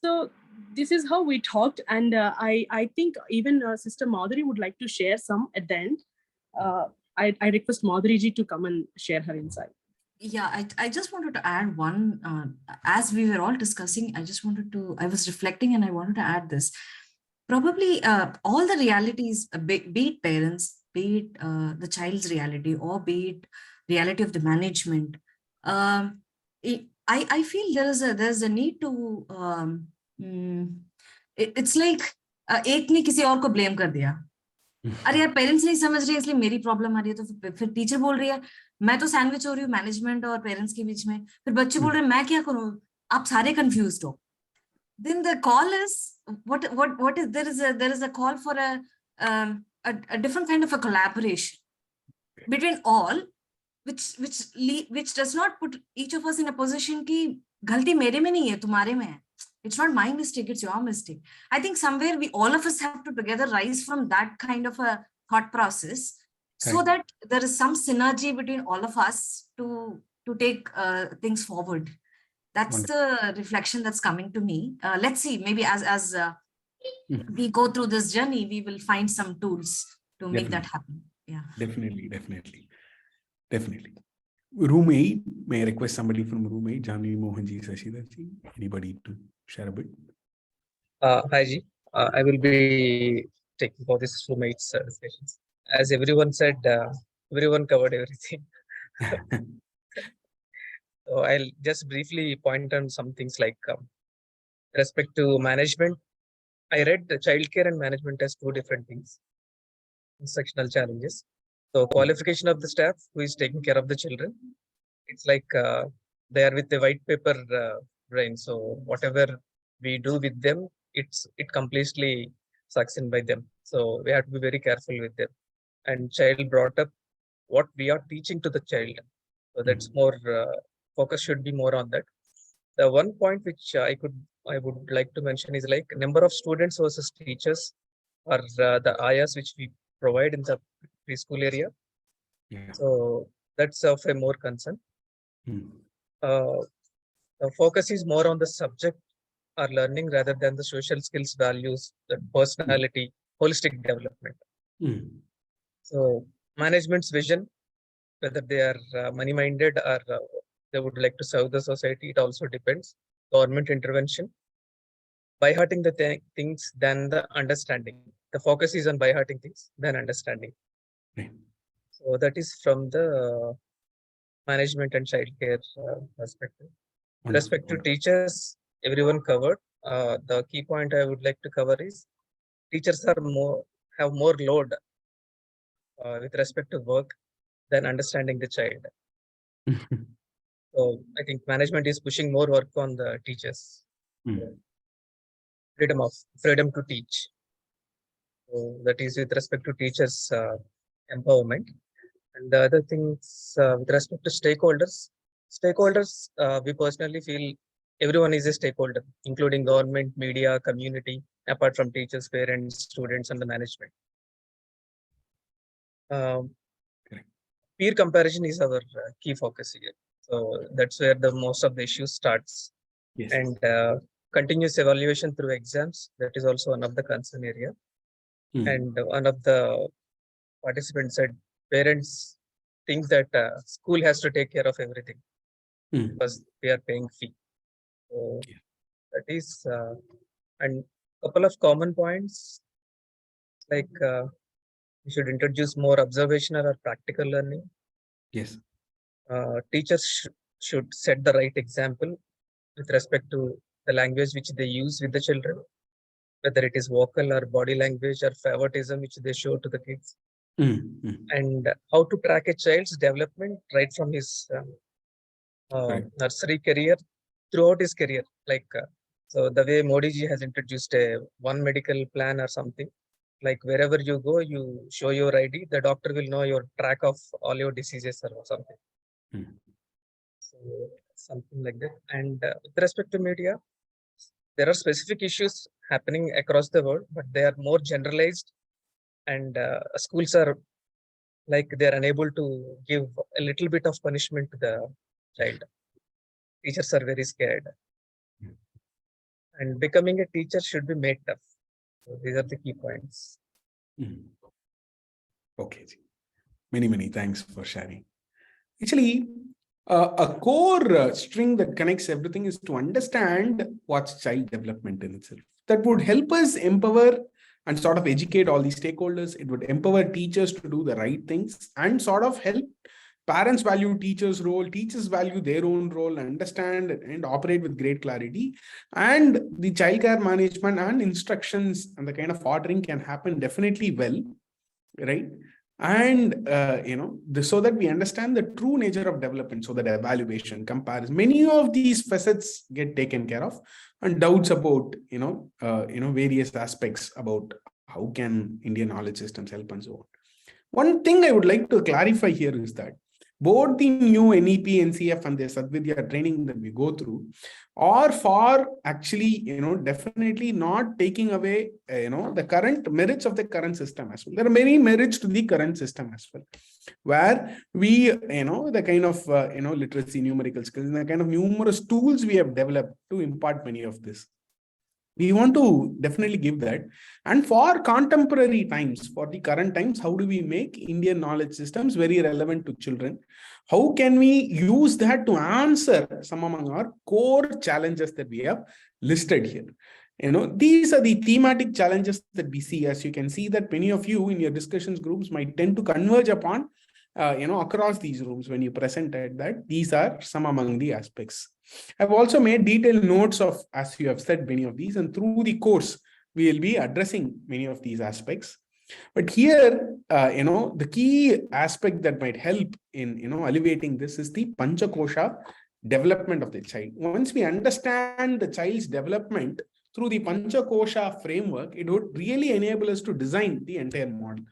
So this is how we talked. And I think even Sister Madhuri would like to share some at the end. I request Madhuri ji to come and share her insight. Yeah, I just wanted to add one, as we were all discussing, I was reflecting and I wanted to add this. Probably all the realities, be it parents, be it the child's reality, or be it reality of the management, I feel there's a need to, it's like एक ने किसी और को blame कर दिया. अरे यार parents नहीं समझ रहे इसलिए मेरी प्रॉब्लम आ रही है, तो फिर टीचर बोल रही है मैं तो सैंडविच हो रही हूँ मैनेजमेंट और पेरेंट्स के बीच में, फिर बच्चे बोल रहे हैं मैं क्या करूँ, आप सारे कंफ्यूज्ड हो. Then the call is what is there is a call for a different kind of a collaboration between all, which does not put each of us in a position कि गलती मेरे में नहीं है तुम्हारे में है. It's not my mistake, it's your mistake. I think somewhere all of us have to together rise from that kind of a thought process, so that there is some synergy between all of us to take things forward. That's the reflection that's coming to me. Let's see, maybe as we go through this journey, we will find some tools to make that happen. Yeah. Definitely. Room 8, may I request somebody from room 8, Janvi Mohanji, Sashida ji, anybody to share a bit? Hi Ji, I will be taking for this roommates discussions. As everyone said, everyone covered everything. So I'll just briefly point on some things like respect to management. I read the childcare and management as two different things, instructional challenges. So qualification of the staff who is taking care of the children, it's like they are with the white paper brain. So whatever we do with them, it completely sucks in by them. So we have to be very careful with them. And child brought up what we are teaching to the child. So that's more focus should be more on that. The one point which I would like to mention is like number of students versus teachers, or the ayahs which we provide in the preschool area. Yeah. So that's of a more concern. The focus is more on the subject or learning rather than the social skills, values, the personality, holistic development. So management's vision, whether they are money-minded or they would like to serve the society, it also depends. Government intervention, by hearting the things than the understanding. The focus is on by hearting things than understanding. So that is from the management and childcare perspective. With respect to teachers, everyone covered. The key point I would like to cover is teachers have more load with respect to work than understanding the child. So I think management is pushing more work on the teachers. Freedom to teach. So that is with respect to teachers' empowerment. And the other things with respect to stakeholders, we personally feel everyone is a stakeholder, including government, media, community, apart from teachers, parents, students, and the management. Peer comparison is our key focus here. So that's where the most of the issues starts. Yes. And continuous evaluation through exams, that is also one of the concern area. And one of the participants said parents think that school has to take care of everything because they are paying fee. So that is, and couple of common points like we should introduce more observational or practical learning. Yes. Teachers should set the right example with respect to the language which they use with the children, whether it is vocal or body language or favoritism which they show to the kids, and how to track a child's development right from his nursery career throughout his career. Like, so the way Modi ji has introduced a one medical plan or something, like wherever you go, you show your ID, the doctor will know your track of all your diseases or something. So something like that. And with respect to media, there are specific issues happening across the world, but they are more generalized, and schools are like they're unable to give a little bit of punishment to the child. Teachers are very scared, and becoming a teacher should be made tough. So these are the key points. Okay. Many thanks for sharing. Actually, a core string that connects everything is to understand what's child development in itself. That would help us empower and sort of educate all these stakeholders. It would empower teachers to do the right things and sort of help parents value teachers' role, teachers value their own role, understand and operate with great clarity. And the childcare management and instructions and the kind of ordering can happen definitely well, right? And so that we understand the true nature of development, so that evaluation, comparison, many of these facets get taken care of, and doubts about various aspects about how can Indian knowledge systems help and so on. One thing I would like to clarify here is that both the new NEP, NCF and the Sadvidya training that we go through are for actually, definitely not taking away, the current merits of the current system as well. There are many merits to the current system as well, where we, the kind of, literacy, numerical skills, and the kind of numerous tools we have developed to impart many of this. We want to definitely give that. And for contemporary times, for the current times, how do we make Indian knowledge systems very relevant to children? How can we use that to answer some among our core challenges that we have listed here? These are the thematic challenges that we see. As you can see that many of you in your discussions groups might tend to converge upon, across these rooms when you presented that these are some among the aspects. I've also made detailed notes of, as you have said, many of these, and through the course, we will be addressing many of these aspects. But here, the key aspect that might help in, alleviating this is the Panchakosha development of the child. Once we understand the child's development through the Panchakosha framework, it would really enable us to design the entire model.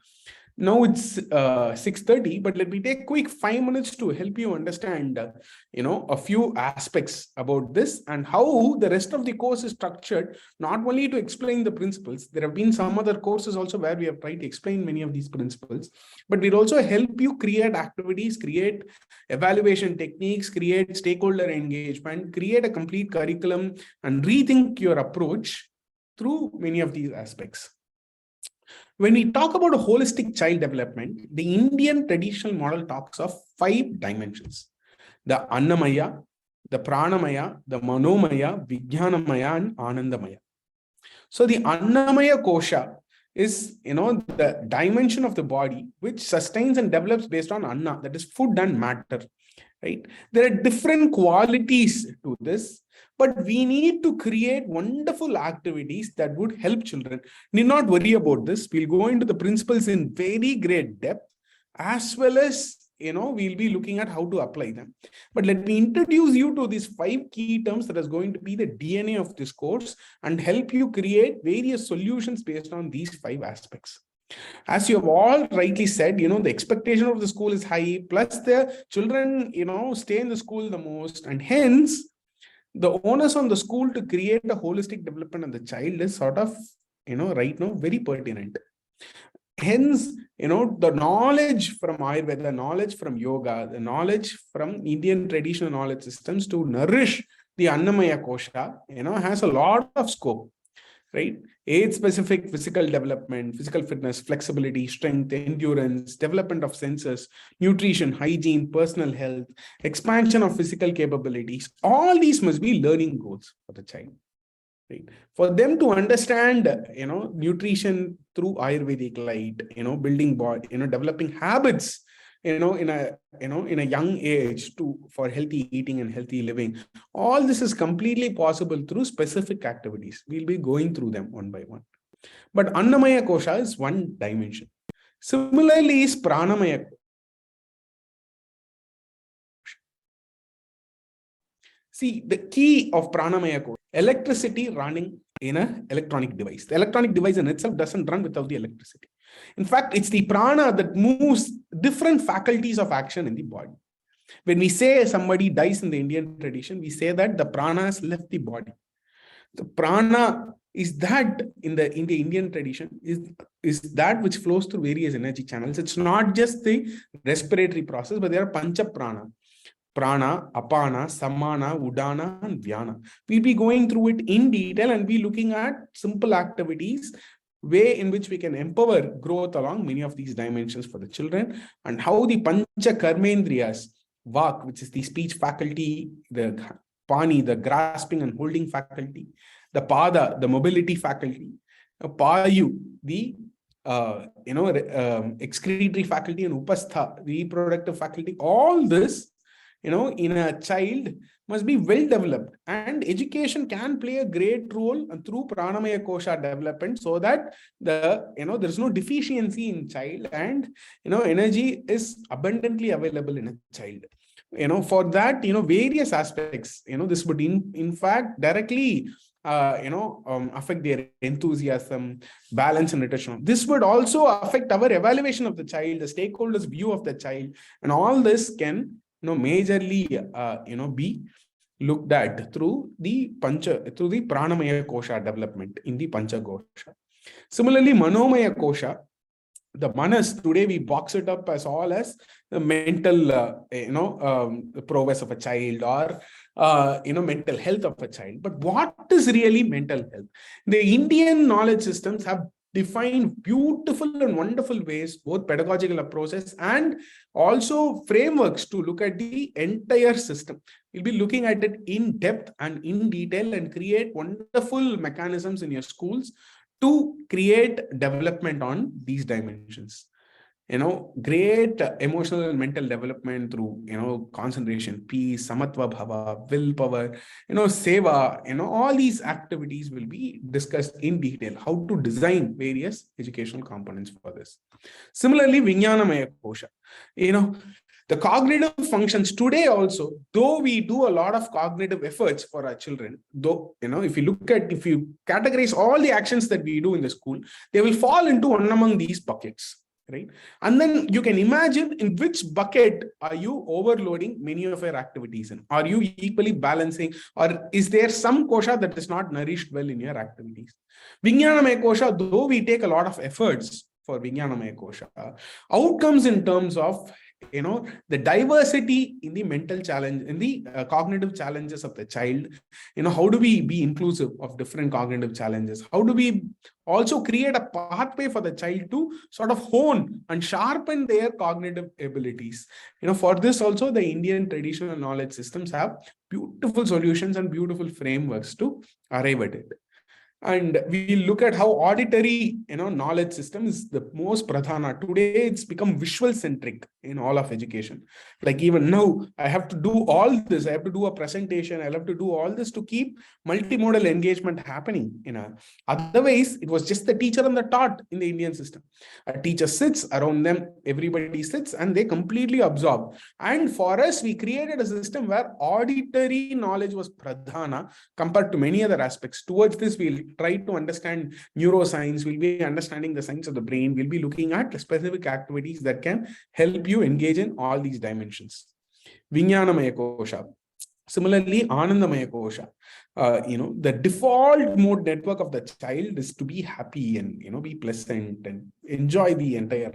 Now it's 6:30, but let me take quick 5 minutes to help you understand, a few aspects about this and how the rest of the course is structured, not only to explain the principles. There have been some other courses also where we have tried to explain many of these principles, but we'll also help you create activities, create evaluation techniques, create stakeholder engagement, create a complete curriculum, and rethink your approach through many of these aspects. When we talk about a holistic child development, the Indian traditional model talks of 5 dimensions: the Annamaya, the Pranamaya, the Manomaya, Vijnanamaya, and Anandamaya. So the Annamaya Kosha is, the dimension of the body which sustains and develops based on Anna, that is food and matter, right? There are different qualities to this, but we need to create wonderful activities that would help children. Need not worry about this. We'll go into the principles in very great depth, as well as, we'll be looking at how to apply them. But let me introduce you to these 5 key terms that is going to be the DNA of this course and help you create various solutions based on these 5 aspects. As you have all rightly said, the expectation of the school is high, plus the children, stay in the school the most, and hence the onus on the school to create a holistic development of the child is sort of, right now, very pertinent. Hence, the knowledge from Ayurveda, the knowledge from yoga, the knowledge from Indian traditional knowledge systems to nourish the Annamaya Kosha, has a lot of scope, right? age-specific physical development, physical fitness, flexibility, strength, endurance, development of senses, nutrition, hygiene, personal health, expansion of physical capabilities. All these must be learning goals for the child. Right? For them to understand, nutrition through Ayurvedic light, building body, developing habits, in a young age for healthy eating and healthy living. All this is completely possible through specific activities. We'll be going through them one by one. But Annamaya Kosha is one dimension. Similarly is Pranamaya. See, the key of Pranamaya Kosha, electricity running in an electronic device. The electronic device in itself doesn't run without the electricity. In fact, it's the prana that moves different faculties of action in the body. When we say somebody dies in the Indian tradition, we say that the prana has left the body. The prana is that in the Indian tradition is that which flows through various energy channels. It's not just the respiratory process, but there are pancha prana. Prana, Apana, Samana, Udana, and Vyana. We'll be going through it in detail and be looking at simple activities, way in which we can empower growth along many of these dimensions for the children, and how the Pancha Karmendriyas, Vak, which is the speech faculty, the Pani, the grasping and holding faculty, the Pada, the mobility faculty, Payu, the excretory faculty, and Upastha, the reproductive faculty, all this in a child must be well developed, and education can play a great role through Pranamaya Kosha development, so that there is no deficiency in child, and energy is abundantly available in a child. For that, various aspects, this would in fact directly affect their enthusiasm, balance, and attention. This would also affect our evaluation of the child, the stakeholders' view of the child, and all this can majorly be looked at through the Pranamaya Kosha development in the Pancha Kosha. Similarly, Manomaya Kosha, the manas, today we box it up as all as the mental prowess of a child, or mental health of a child. But what is really mental health? The Indian knowledge systems have defined beautiful and wonderful ways, both pedagogical approaches and also frameworks to look at the entire system. We'll be looking at it in depth and in detail and create wonderful mechanisms in your schools to create development on these dimensions. Great emotional and mental development through, concentration, peace, samatva bhava, willpower, seva, all these activities will be discussed in detail, how to design various educational components for this. Similarly, Vijnanamaya Kosha, the cognitive functions today also, though we do a lot of cognitive efforts for our children, though, if you categorize all the actions that we do in the school, they will fall into one among these buckets. Right? And then you can imagine in which bucket are you overloading many of your activities in? Are you equally balancing, or is there some kosha that is not nourished well in your activities? Vijnanamaya kosha, though we take a lot of efforts for Vijnanamaya kosha, outcomes in terms of the diversity in the mental challenge, in the cognitive challenges of the child, how do we be inclusive of different cognitive challenges? How do we also create a pathway for the child to sort of hone and sharpen their cognitive abilities? For this also, the Indian traditional knowledge systems have beautiful solutions and beautiful frameworks to arrive at it. And we look at how auditory, knowledge system is the most pradhana. Today, it's become visual centric in all of education. Like even now, I have to do all this. I have to do a presentation. I have to do all this to keep multimodal engagement happening. Otherwise, it was just the teacher and the taught in the Indian system. A teacher sits around them, everybody sits, and they completely absorb. And for us, we created a system where auditory knowledge was pradhana compared to many other aspects. Towards this, we'll try to understand neuroscience, we'll be understanding the science of the brain, we'll be looking at specific activities that can help you engage in all these dimensions. Vijnanamaya kosha. Similarly, Anandamaya kosha. The default mode network of the child is to be happy and, be pleasant and enjoy the entire,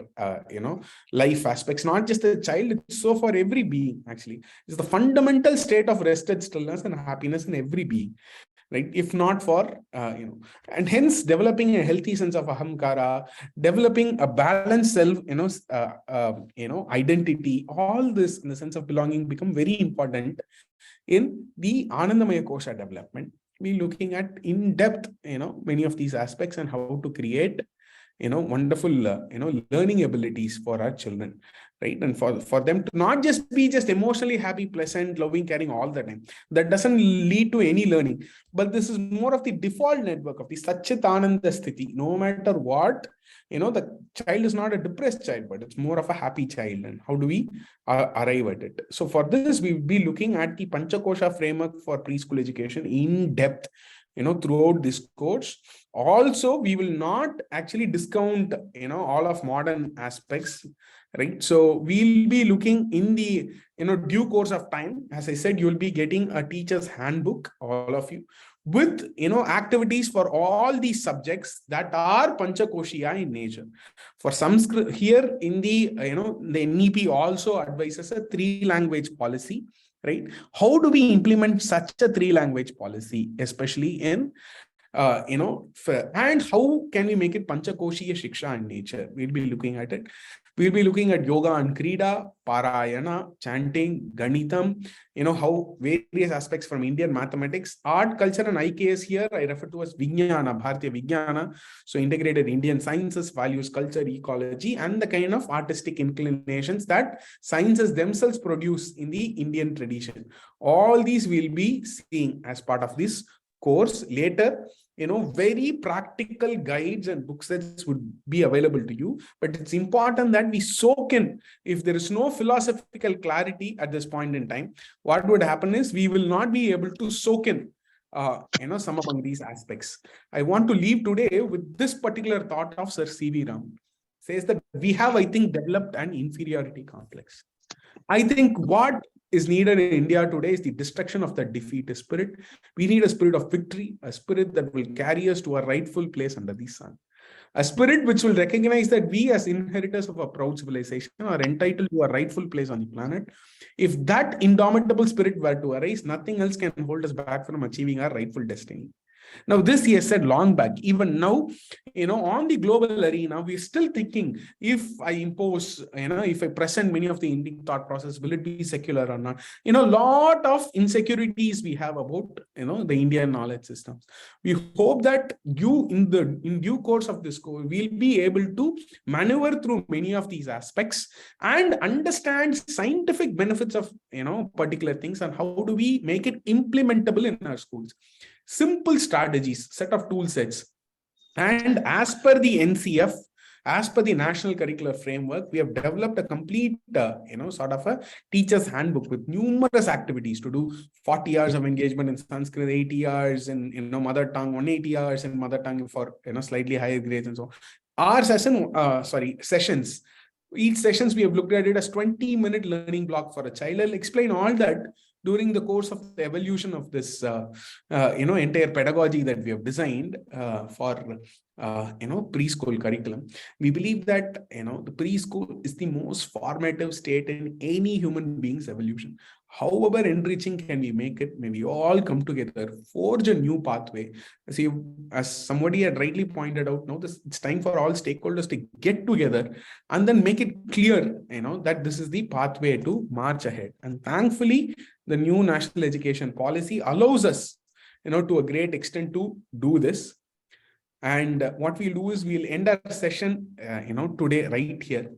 life aspects, not just the child, it's so for every being, actually. It's the fundamental state of rested stillness and happiness in every being. right? If not for, and hence developing a healthy sense of ahamkara, developing a balanced self, identity, all this in the sense of belonging become very important in the Anandamaya Kosha development. We're looking at in depth, many of these aspects and how to create, wonderful, learning abilities for our children, right? And for them to not just be just emotionally happy, pleasant, loving, caring all the time. That doesn't lead to any learning, but this is more of the default network of the Satchitananda Sthiti. No matter what, the child is not a depressed child, but it's more of a happy child. And how do we arrive at it? So for this, we'll be looking at the Panchakosha framework for preschool education in depth, throughout this course. Also, we will not actually discount, all of modern aspects, right? So we'll be looking in the, due course of time. As I said, you'll be getting a teacher's handbook, all of you, with, activities for all these subjects that are Panchakoshiya in nature. For Sanskrit, here in the, the NEP also advises a 3-language policy, right? How do we implement such a 3-language policy, especially in, and how can we make it Panchakoshiya Shiksha in nature? We'll be looking at it. We'll be looking at yoga and krida, parayana, chanting, ganitam, how various aspects from Indian mathematics, art, culture, and IKS here I refer to as Vijnana, Bharatiya Vijnana. So integrated Indian sciences, values, culture, ecology, and the kind of artistic inclinations that sciences themselves produce in the Indian tradition. All these we'll be seeing as part of this course later. Very practical guides and book sets would be available to you, but it's important that we soak in. If there is no philosophical clarity at this point in time, what would happen is we will not be able to soak in some of these aspects. I want to leave today with this particular thought of Sir C.V. Ram. Says that we have, I think, developed an inferiority complex. I think what is needed in India today is the destruction of the defeatist spirit. We need a spirit of victory, a spirit that will carry us to our rightful place under the sun. A spirit which will recognize that we as inheritors of a proud civilization are entitled to a rightful place on the planet. If that indomitable spirit were to arise, nothing else can hold us back from achieving our rightful destiny. Now, this he has said long back. Even now, on the global arena, we're still thinking, if I impose, if I present many of the Indian thought process, will it be secular or not? Lot of insecurities we have about, the Indian knowledge systems. We hope that you, in due course of this course, will be able to maneuver through many of these aspects and understand scientific benefits of, particular things, and how do we make it implementable in our schools. Simple strategies, set of tool sets. And as per the NCF, as per the National Curricular Framework, we have developed a complete, sort of a teacher's handbook with numerous activities to do. 40 hours of engagement in Sanskrit, 80 hours in, mother tongue, 180 hours in mother tongue for, slightly higher grades and so on. Our sessions. Each sessions we have looked at it as 20-minute learning block for a child. I'll explain all that during the course of the evolution of this, entire pedagogy that we have designed for, preschool curriculum. We believe that, the preschool is the most formative state in any human being's evolution. However enriching can we make it? May we all come together, forge a new pathway. See, as somebody had rightly pointed out, now it's time for all stakeholders to get together and then make it clear, that this is the pathway to march ahead. And thankfully, the new national education policy allows us, to a great extent to do this. And what we'll do is we'll end our session, today right here,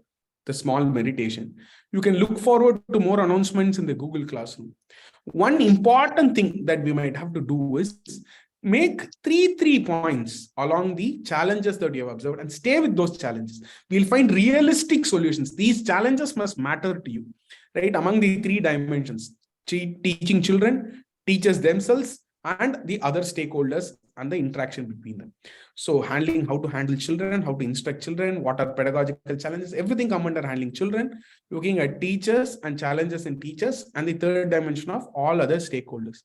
the small meditation. You can look forward to more announcements in the Google Classroom. One important thing that we might have to do is make three points along the challenges that you have observed and stay with those challenges. We'll find realistic solutions. These challenges must matter to you, right? Among the 3 dimensions: teaching children, teachers themselves, and the other stakeholders and the interaction between them. So how to handle children, how to instruct children, what are pedagogical challenges, everything come under handling children, looking at teachers and challenges in teachers, and the third dimension of all other stakeholders.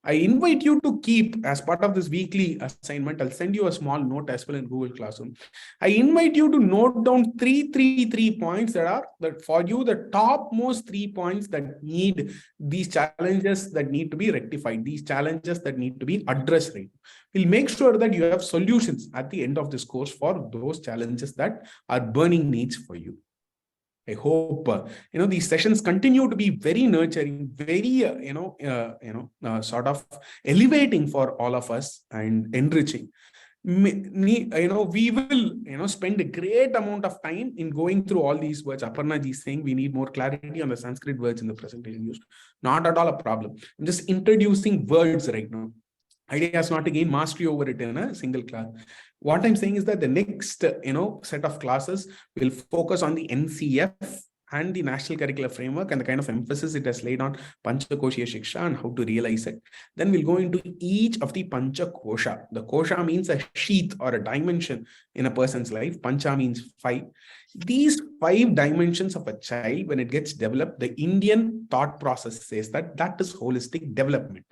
I invite you to keep, as part of this weekly assignment, I'll send you a small note as well in Google Classroom. I invite you to note down three points that for you, the topmost 3 points that need these challenges that need to be rectified, these challenges that need to be addressed. Right? We'll make sure that you have solutions at the end of this course for those challenges that are burning needs for you. I hope these sessions continue to be very nurturing, very sort of elevating for all of us and enriching. We will spend a great amount of time in going through all these words. Aparna ji is saying we need more clarity on the Sanskrit words in the presentation used. Not at all a problem. I'm just introducing words right now. Idea is not to gain mastery over it in a single class. What I'm saying is that the next set of classes will focus on the NCF and the National Curricular Framework and the kind of emphasis it has laid on Panchakoshiya Shiksha and how to realize it. Then we'll go into each of the Panchakosha. The Kosha means a sheath or a dimension in a person's life. Pancha means 5. These 5 dimensions of a child, when it gets developed, the Indian thought process says that is holistic development.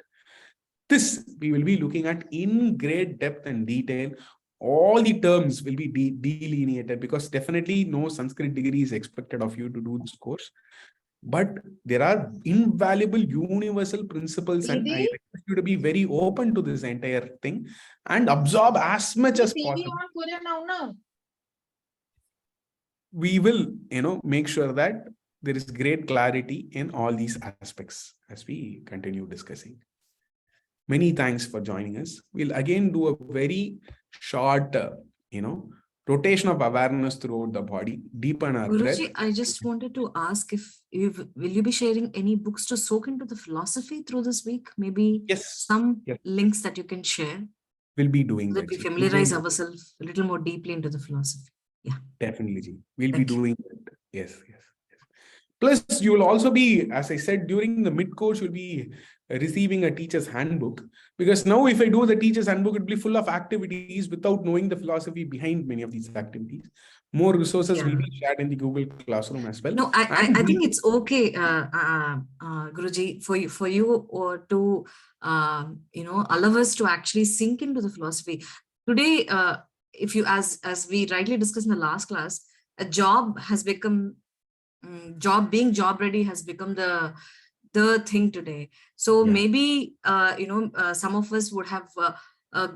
This we will be looking at in great depth and detail. All the terms will be delineated because definitely no Sanskrit degree is expected of you to do this course. But there are invaluable universal principles, and I request you to be very open to this entire thing and absorb as much as possible. We will, make sure that there is great clarity in all these aspects as we continue discussing. Many thanks for joining us. We'll again do a very short, rotation of awareness throughout the body, deepen our breath. Guruji, I just wanted to ask will you be sharing any books to soak into the philosophy through this week? Maybe some links that you can share. We'll be doing that. We familiarize ourselves a little more deeply into the philosophy. Yeah. Definitely, Ji. We'll be doing that. Yes. Plus, you will also be, as I said, during the mid-course, you'll be receiving a teacher's handbook. Because now if I do the teacher's handbook, it'll be full of activities without knowing the philosophy behind many of these activities. More resources will be shared in the Google Classroom as well. No, I think it's okay, Guruji, for you or to, allow us to actually sink into the philosophy. Today, if you, as we rightly discussed in the last class, a job has become being job ready has become the thing today. So maybe some of us would have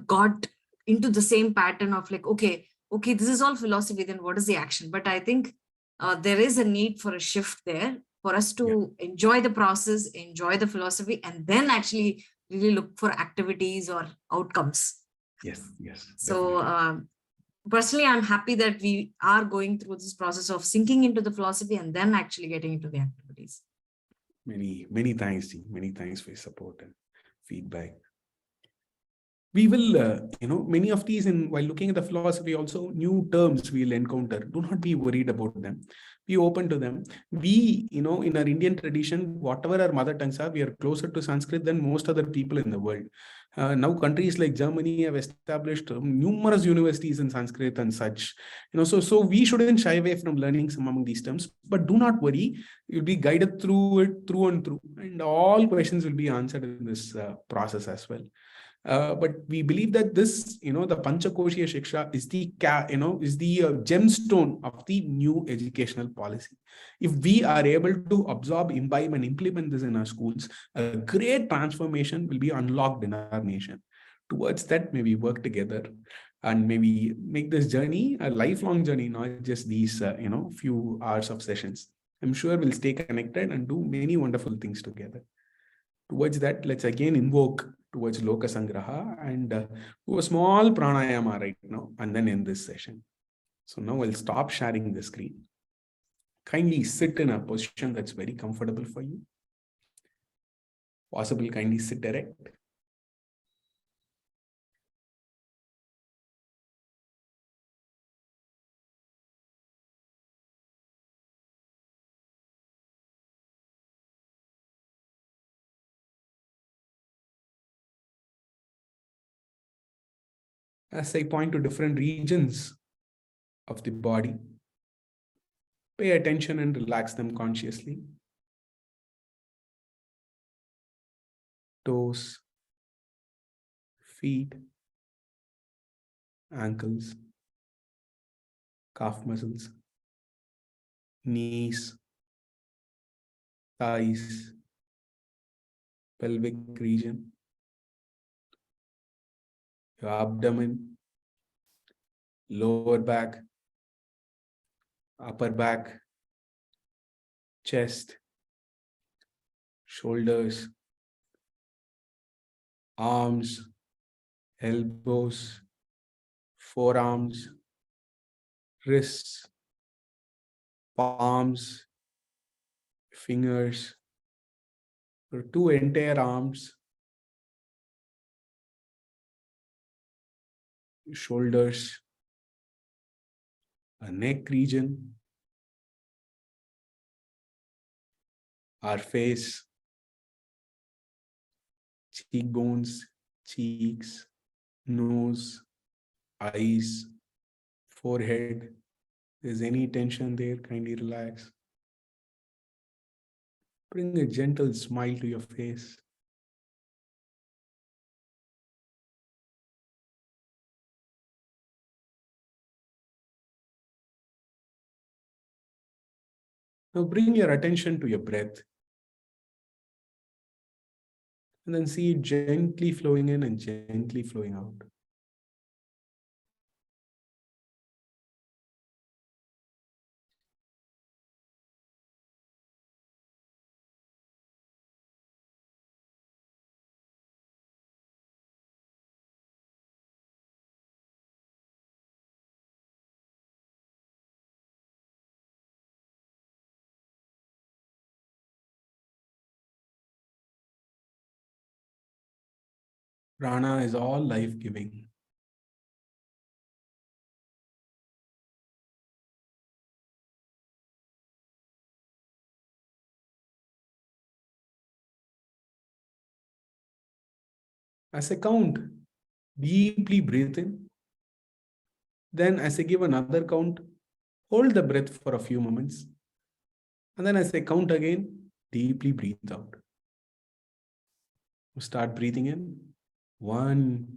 got into the same pattern of like, okay, this is all philosophy, then what is the action? But I think there is a need for a shift there for us to enjoy the process, enjoy the philosophy, and then actually really look for activities or outcomes. Yes. So personally, I'm happy that we are going through this process of sinking into the philosophy and then actually getting into the activities. Many thanks, Ji. Many thanks for your support and feedback. We will, many of these, while looking at the philosophy, also new terms we'll encounter. Do not be worried about them. Be open to them. We, in our Indian tradition, whatever our mother tongues are, we are closer to Sanskrit than most other people in the world. Now countries like Germany have established numerous universities in Sanskrit and such. So we shouldn't shy away from learning some among these terms. But do not worry. You'll be guided through it, through and through. And all questions will be answered in this process as well. But we believe that this, the Panchakoshiya Shiksha is the gemstone of the new educational policy. If we are able to absorb, imbibe, and implement this in our schools, a great transformation will be unlocked in our nation. Towards that, maybe work together and maybe make this journey a lifelong journey, not just these, few hours of sessions. I'm sure we'll stay connected and do many wonderful things together. Towards that, let's again invoke towards Loka Sangraha and do a small pranayama right now and then end this session. So now I'll stop sharing the screen. Kindly sit in a position that's very comfortable for you. Possible, kindly sit erect. As I point to different regions of the body, pay attention and relax them consciously. Toes, feet, ankles, calf muscles, knees, thighs, pelvic region, your abdomen, lower back, upper back, chest, shoulders, arms, elbows, forearms, wrists, palms, fingers, your two entire arms, shoulders, a neck region, our face, cheekbones, cheeks, nose, eyes, forehead. There's any tension there, kindly relax. Bring a gentle smile to your face. Now bring your attention to your breath. And then see it gently flowing in and gently flowing out. Prana is all life-giving. As I count, deeply breathe in. Then as I give another count, hold the breath for a few moments. And then as I count again, deeply breathe out. Start breathing in. 1,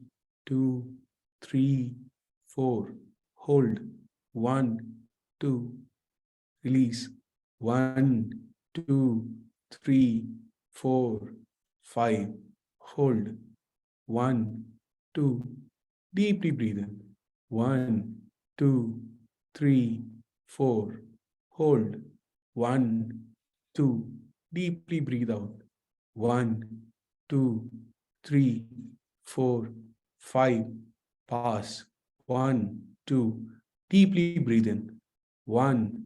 2, 3, 4. Hold. 1, 2. Release. 1, 2, 3, 4, 5. Hold. 1, 2. Deeply breathe in. 1, 2, 3, 4. Hold. 1, 2. Deeply breathe out. 1, 2, 3, 4, 5. Pass. 1, 2. Deeply breathe in. 1,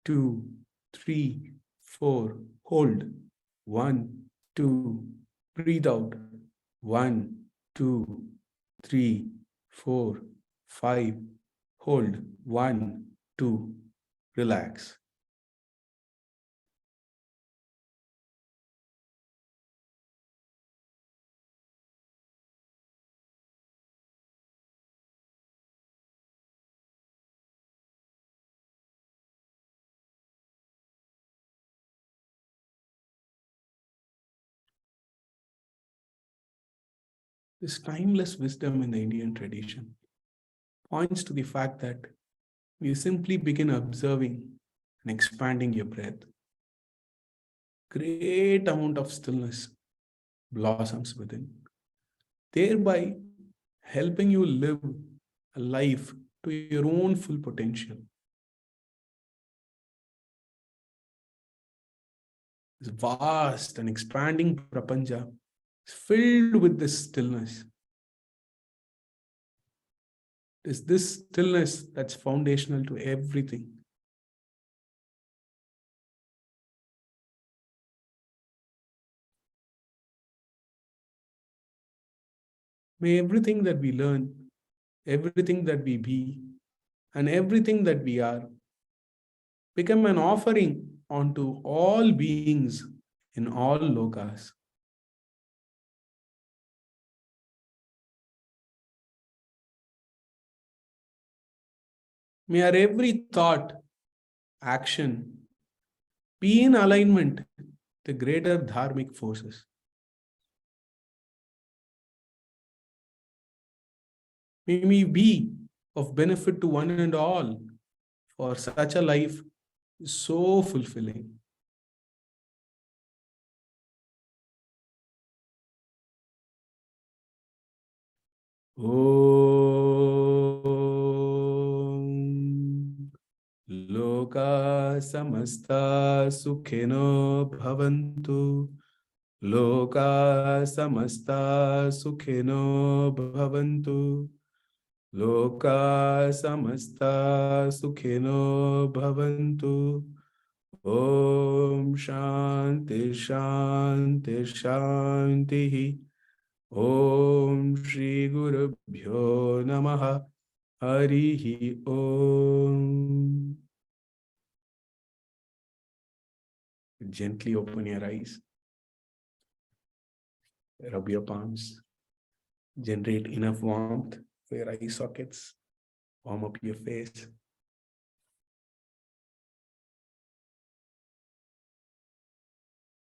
2, 3, 4. Hold. 1, 2. Breathe out. 1, 2, 3, 4, 5. Hold. 1, 2. Relax. This timeless wisdom in the Indian tradition points to the fact that you simply begin observing and expanding your breath. Great amount of stillness blossoms within, thereby helping you live a life to your own full potential. This vast and expanding prapancha is filled with this stillness. It's this stillness that's foundational to everything. May everything that we learn, everything that we be, and everything that we are become an offering onto all beings in all lokas. May our every thought, action be in alignment with the greater dharmic forces. May we be of benefit to one and all, for such a life is so fulfilling. Om Loka samasta sukhino bhavantu. Loka samasta sukhino bhavantu. Loka samasta sukhino bhavantu. Om Shanti Shanti Shanti. Om Shri Gurubhyo Namaha. Harihi Om. Gently open your eyes. Rub your palms. Generate enough warmth for your eye sockets. Warm up your face.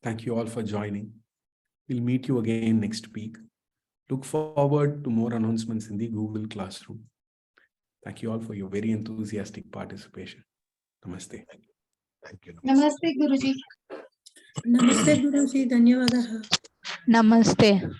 Thank you all for joining. We'll meet you again next week. Look forward to more announcements in the Google Classroom. Thank you all for your very enthusiastic participation. Namaste. Thank you. Namaste, Guruji. Namaste, Guruji. Dhanyavadaha. Namaste.